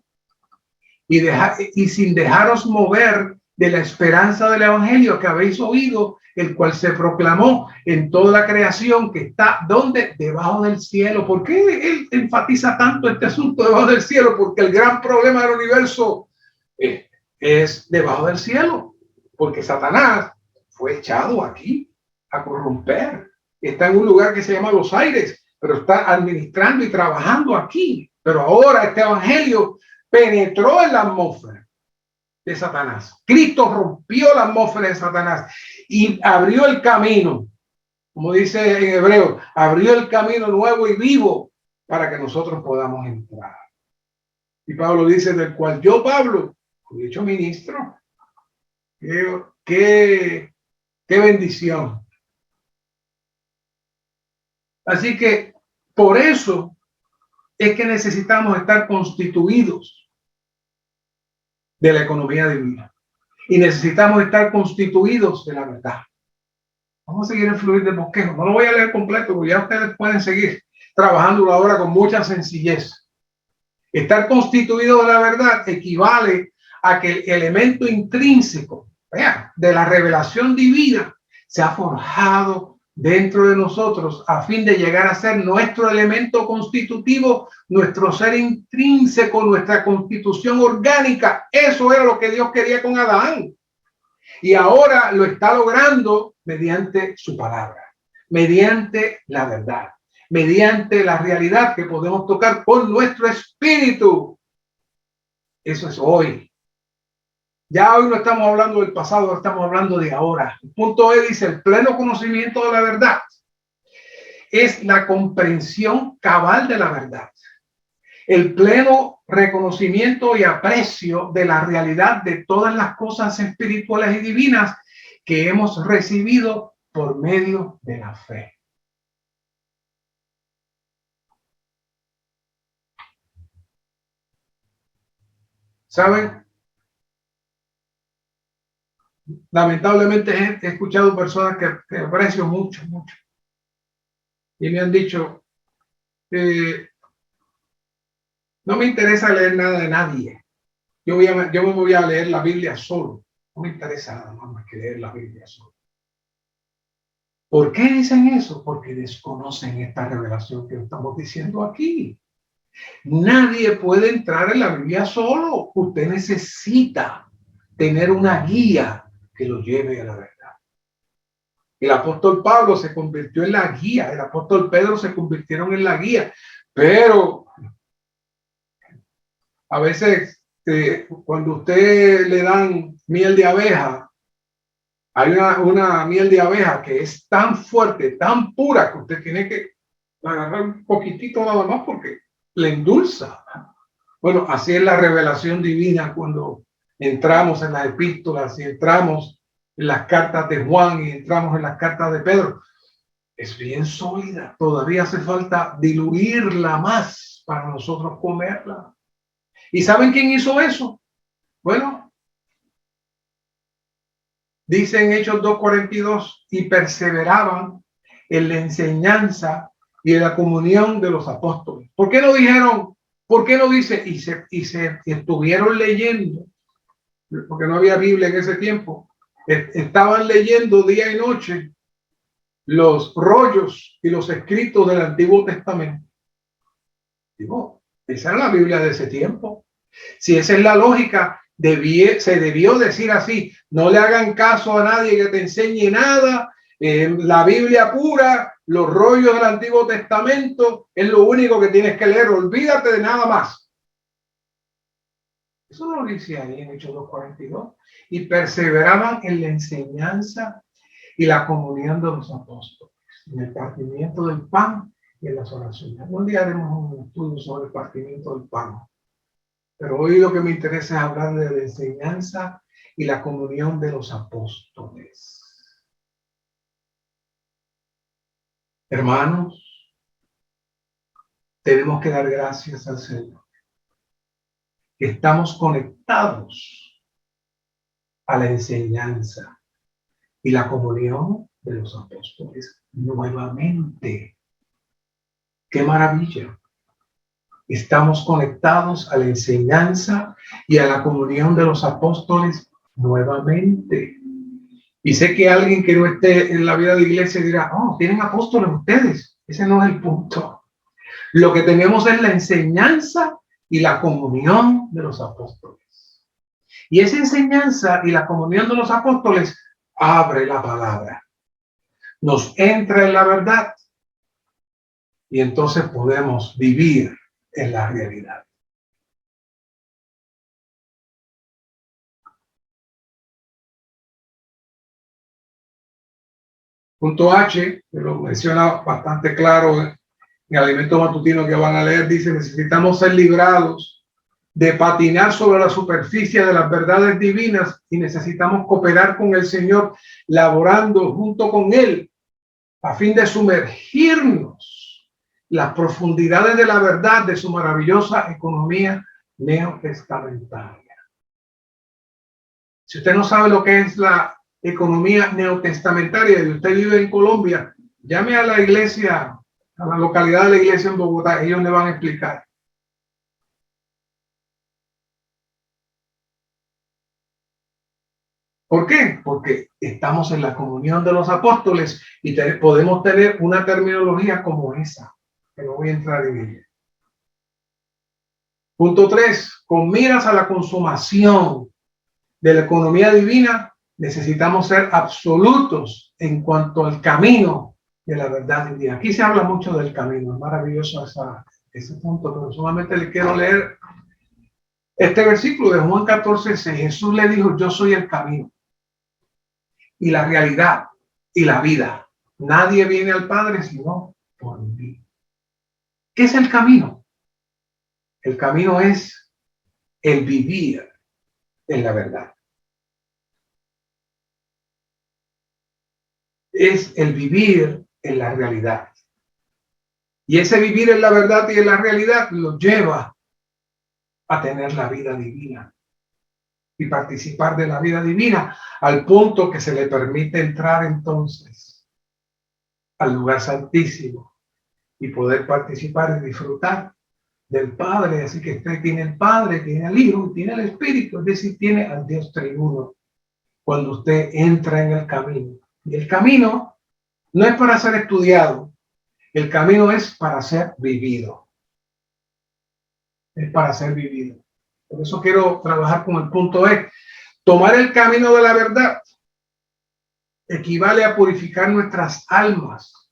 y sin dejaros mover de la esperanza del evangelio que habéis oído, el cual se proclamó en toda la creación que está donde debajo del cielo. ¿Por qué él enfatiza tanto este asunto debajo del cielo? Porque el gran problema del universo es debajo del cielo, porque Satanás fue echado aquí a corromper. Está en un lugar que se llama los aires, pero está administrando y trabajando aquí. Pero ahora este evangelio penetró en la atmósfera de Satanás. Cristo rompió la atmósfera de Satanás y abrió el camino, como dice en hebreo, abrió el camino nuevo y vivo para que nosotros podamos entrar. Y Pablo dice, del cual yo, Pablo, fui hecho ministro. Qué bendición. Así que por eso es que necesitamos estar constituidos de la economía divina y necesitamos estar constituidos de la verdad. Vamos a seguir el fluir del bosquejo. No lo voy a leer completo, porque ya ustedes pueden seguir trabajando ahora con mucha sencillez. Estar constituido de la verdad equivale a que el elemento intrínseco, de la revelación divina se ha forjado dentro de nosotros a fin de llegar a ser nuestro elemento constitutivo, nuestro ser intrínseco, nuestra constitución orgánica. Eso era lo que Dios quería con Adán. Y ahora lo está logrando mediante su palabra, mediante la verdad, mediante la realidad que podemos tocar con nuestro espíritu. Eso es hoy. Ya hoy no estamos hablando del pasado, estamos hablando de ahora. El punto E dice, el pleno conocimiento de la verdad es la comprensión cabal de la verdad. El pleno reconocimiento y aprecio de la realidad de todas las cosas espirituales y divinas que hemos recibido por medio de la fe. ¿Saben? Lamentablemente he escuchado personas que aprecio mucho y me han dicho no me interesa leer nada de nadie. Yo me voy a leer la Biblia solo. No me interesa nada más que leer la Biblia solo. ¿Por qué dicen eso? Porque desconocen esta revelación que estamos diciendo aquí. Nadie puede entrar en la Biblia solo. Usted necesita tener una guía que lo lleve a la verdad. El apóstol Pablo se convirtió en la guía. El apóstol Pedro se convirtieron en la guía. Pero A veces, cuando usted le dan miel de abeja, hay una miel de abeja que es tan fuerte, tan pura, que usted tiene que agarrar un poquitito nada más porque le endulza. Bueno, así es la revelación divina cuando entramos en las epístolas y entramos en las cartas de Juan y entramos en las cartas de Pedro. Es bien sólida, todavía hace falta diluirla más para nosotros comerla. ¿Y saben quién hizo eso? Bueno, dice en Hechos 2:42, y perseveraban en la enseñanza y en la comunión de los apóstoles. ¿Por qué no dijeron? ¿Por qué no dice? Y se estuvieron leyendo, porque no había Biblia en ese tiempo. Estaban leyendo día y noche los rollos y los escritos del Antiguo Testamento. Digo, esa era la Biblia de ese tiempo. Si esa es la lógica, se debió decir así: no le hagan caso a nadie que te enseñe nada. La Biblia pura, los rollos del Antiguo Testamento es lo único que tienes que leer. Olvídate de nada más. Eso no lo dice ahí en Hechos 2:42. Y perseveraban en la enseñanza y la comunión de los apóstoles, en el partimiento del pan y en las oraciones. Un día haremos un estudio sobre el partimiento del pan. Pero hoy lo que me interesa es hablar de la enseñanza y la comunión de los apóstoles. Hermanos, tenemos que dar gracias al Señor. Estamos conectados a la enseñanza y la comunión de los apóstoles nuevamente. ¡Qué maravilla! Estamos conectados a la enseñanza y a la comunión de los apóstoles nuevamente. Y sé que alguien que no esté en la vida de iglesia dirá: oh, tienen apóstoles ustedes. Ese no es el punto. Lo que tenemos es la enseñanza y la comunión de los apóstoles. Y esa enseñanza y la comunión de los apóstoles abre la palabra, nos entra en la verdad y entonces podemos vivir en la realidad. Punto H, que lo menciona bastante claro en el alimento matutino que van a leer, dice: necesitamos ser librados de patinar sobre la superficie de las verdades divinas y necesitamos cooperar con el Señor, laborando junto con Él a fin de sumergirnos las profundidades de la verdad de su maravillosa economía neotestamentaria. Si usted no sabe lo que es la economía neotestamentaria y usted vive en Colombia, llame a la iglesia, a la localidad de la iglesia en Bogotá, ellos le van a explicar. ¿Por qué? Porque estamos en la comunión de los apóstoles y podemos tener una terminología como esa, que no voy a entrar en ella. Punto 3, con miras a la consumación de la economía divina, necesitamos ser absolutos en cuanto al camino de la verdad divina. Aquí se habla mucho del camino, es maravilloso ese punto, pero solamente le quiero leer este versículo de Juan 14:6. Jesús le dijo: yo soy el camino y la realidad y la vida. Nadie viene al Padre sino por mí. ¿Qué es el camino? El camino es el vivir en la verdad. Es el vivir en la realidad. Y ese vivir en la verdad y en la realidad lo lleva a tener la vida divina y participar de la vida divina al punto que se le permite entrar entonces al lugar santísimo y poder participar y disfrutar del Padre. Así que usted tiene el Padre, tiene al Hijo, tiene el Espíritu, es decir, tiene al Dios triuno cuando usted entra en el camino. Y el camino no es para ser estudiado, el camino es para ser vivido. Es para ser vivido. Por eso quiero trabajar con el punto E. Tomar el camino de la verdad equivale a purificar nuestras almas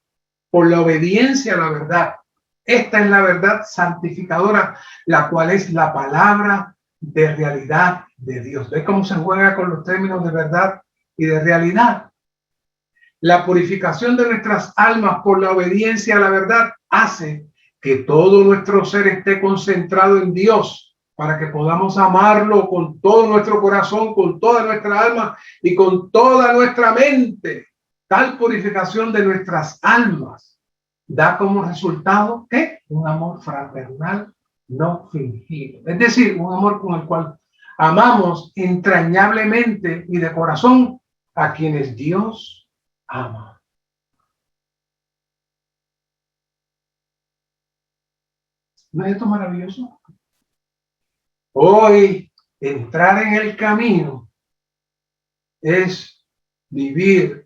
por la obediencia a la verdad Esta es la verdad santificadora, la cual es la palabra de realidad de Dios. ¿Ves cómo se juega con los términos de verdad y de realidad? La purificación de nuestras almas por la obediencia a la verdad hace que todo nuestro ser esté concentrado en Dios para que podamos amarlo con todo nuestro corazón, con toda nuestra alma y con toda nuestra mente. Tal purificación de nuestras almas da como resultado ¿qué? Un amor fraternal no fingido. Es decir, un amor con el cual amamos entrañablemente y de corazón a quienes Dios ama. ¿No es esto maravilloso? Hoy, entrar en el camino es viviendo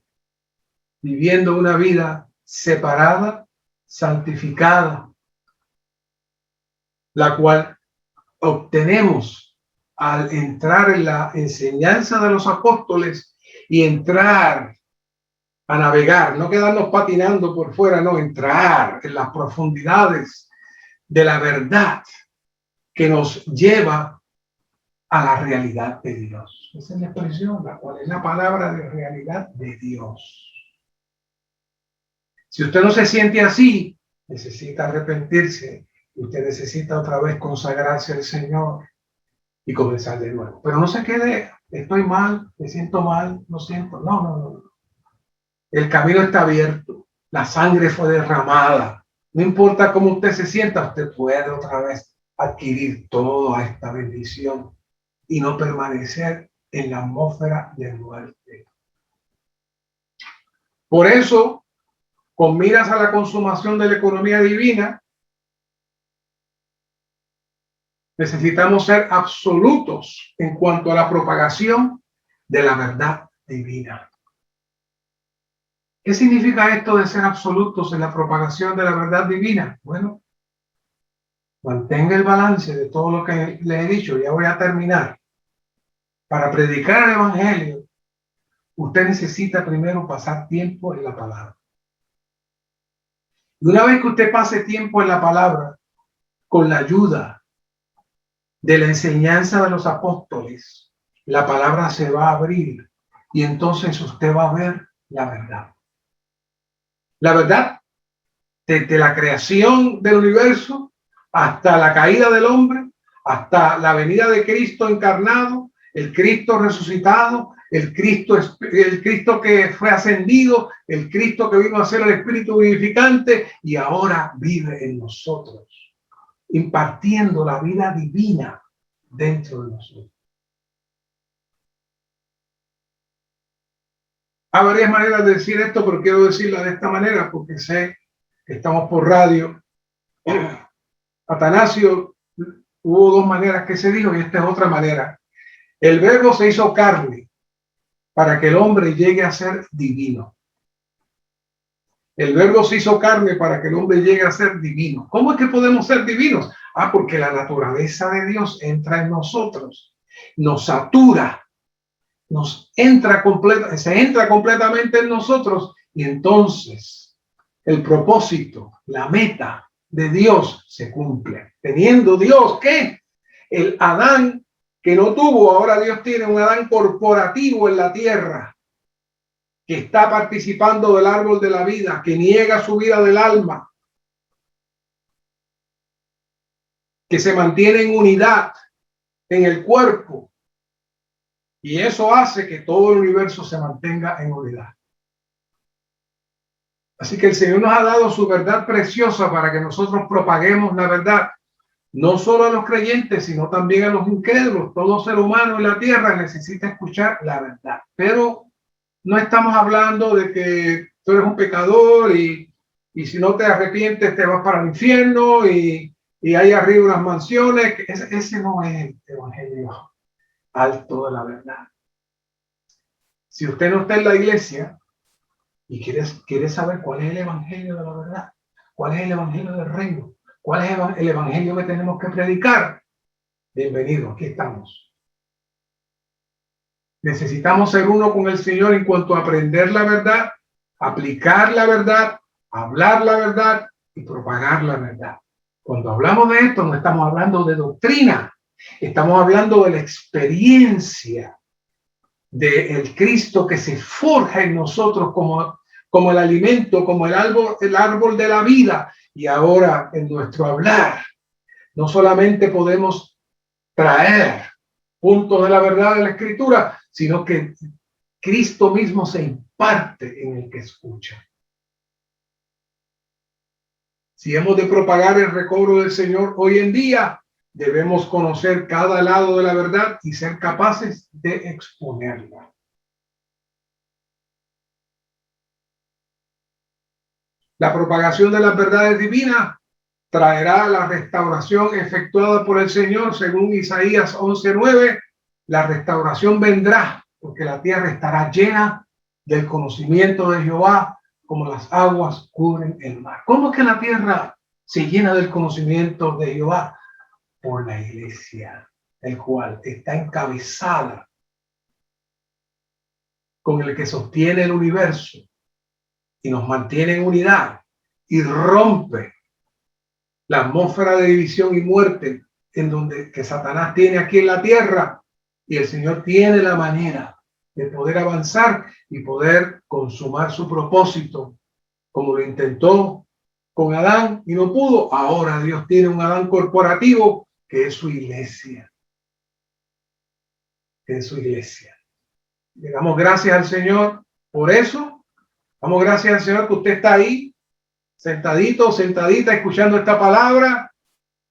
una vida separada, santificada, la cual obtenemos al entrar en la enseñanza de los apóstoles y entrar a navegar, no quedarnos patinando por fuera, no, entrar en las profundidades de la verdad que nos lleva a la realidad de Dios. Esa es la expresión, la cual es la palabra de realidad de Dios. Si usted no se siente así, necesita arrepentirse. Usted necesita otra vez consagrarse al Señor y comenzar de nuevo. Pero no se quede, estoy mal, me siento mal, lo siento. No, no, no. El camino está abierto. La sangre fue derramada. No importa cómo usted se sienta, usted puede otra vez adquirir toda esta bendición y no permanecer en la atmósfera de muerte. Por eso, con miras a la consumación de la economía divina, necesitamos ser absolutos en cuanto a la propagación de la verdad divina. ¿Qué significa esto de ser absolutos en la propagación de la verdad divina? Bueno, mantenga el balance de todo lo que le he dicho. Ya voy a terminar. Para predicar el evangelio, usted necesita primero pasar tiempo en la palabra. Y una vez que usted pase tiempo en la palabra, con la ayuda de la enseñanza de los apóstoles, la palabra se va a abrir y entonces usted va a ver la verdad. La verdad desde la creación del universo hasta la caída del hombre, hasta la venida de Cristo encarnado, el Cristo resucitado, el Cristo que fue ascendido, el Cristo que vino a ser el Espíritu vivificante y ahora vive en nosotros, impartiendo la vida divina dentro de nosotros. Hay varias maneras de decir esto, pero quiero decirla de esta manera porque sé que estamos por radio. Atanasio, hubo dos maneras que se dijo y esta es otra manera. El verbo se hizo carne para que el hombre llegue a ser divino. El verbo se hizo carne para que el hombre llegue a ser divino. ¿Cómo es que podemos ser divinos? Porque la naturaleza de Dios entra en nosotros, nos satura, se entra completamente en nosotros y entonces el propósito, la meta de Dios se cumple. Teniendo Dios que el Adán que no tuvo, ahora Dios tiene un Adán corporativo en la tierra que está participando del árbol de la vida, que niega su vida del alma, que se mantiene en unidad en el cuerpo. Y eso hace que todo el universo se mantenga en unidad. Así que el Señor nos ha dado su verdad preciosa para que nosotros propaguemos la verdad, no solo a los creyentes, sino también a los incrédulos. Todo ser humano en la tierra necesita escuchar la verdad. Pero no estamos hablando de que tú eres un pecador y si no te arrepientes te vas para el infierno y hay arriba unas mansiones. Ese no es el evangelio alto de la verdad. Si usted no está en la iglesia y quiere saber cuál es el evangelio de la verdad, cuál es el evangelio del reino, cuál es el evangelio que tenemos que predicar, bienvenido, aquí estamos. Necesitamos ser uno con el Señor en cuanto a aprender la verdad, aplicar la verdad, hablar la verdad y propagar la verdad. Cuando hablamos de esto, no estamos hablando de doctrina, estamos hablando de la experiencia del Cristo que se forja en nosotros como el alimento, como el árbol de la vida. Y ahora en nuestro hablar, no solamente podemos traer puntos de la verdad de la Escritura, sino que Cristo mismo se imparte en el que escucha. Si hemos de propagar el recobro del Señor hoy en día, debemos conocer cada lado de la verdad y ser capaces de exponerla. La propagación de las verdades divinas traerá la restauración efectuada por el Señor, según Isaías 11:9. La restauración vendrá porque la tierra estará llena del conocimiento de Jehová, como las aguas cubren el mar. ¿Cómo es que la tierra se llena del conocimiento de Jehová? Por la iglesia, el cual está encabezada con el que sostiene el universo y nos mantiene en unidad y rompe la atmósfera de división y muerte en donde que Satanás tiene aquí en la tierra, y el Señor tiene la manera de poder avanzar y poder consumar su propósito, como lo intentó con Adán y no pudo. Ahora Dios tiene un Adán corporativo que es su iglesia, que es su iglesia. Le damos gracias al Señor por eso. Damos gracias al Señor que usted está ahí sentadito, sentadita, escuchando esta palabra,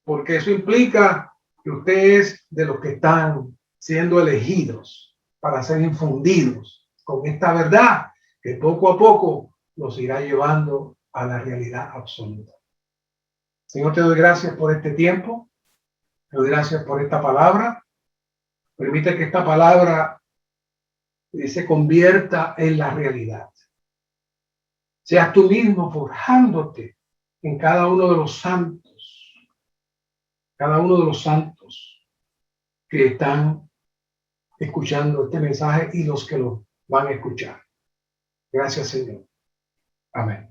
porque eso implica que usted es de los que están siendo elegidos para ser infundidos con esta verdad que poco a poco los irá llevando a la realidad absoluta. Señor, te doy gracias por este tiempo, te doy gracias por esta palabra. Permite que esta palabra se convierta en la realidad. Seas tú mismo forjándote en cada uno de los santos que están escuchando este mensaje y los que lo van a escuchar. Gracias, Señor. Amén.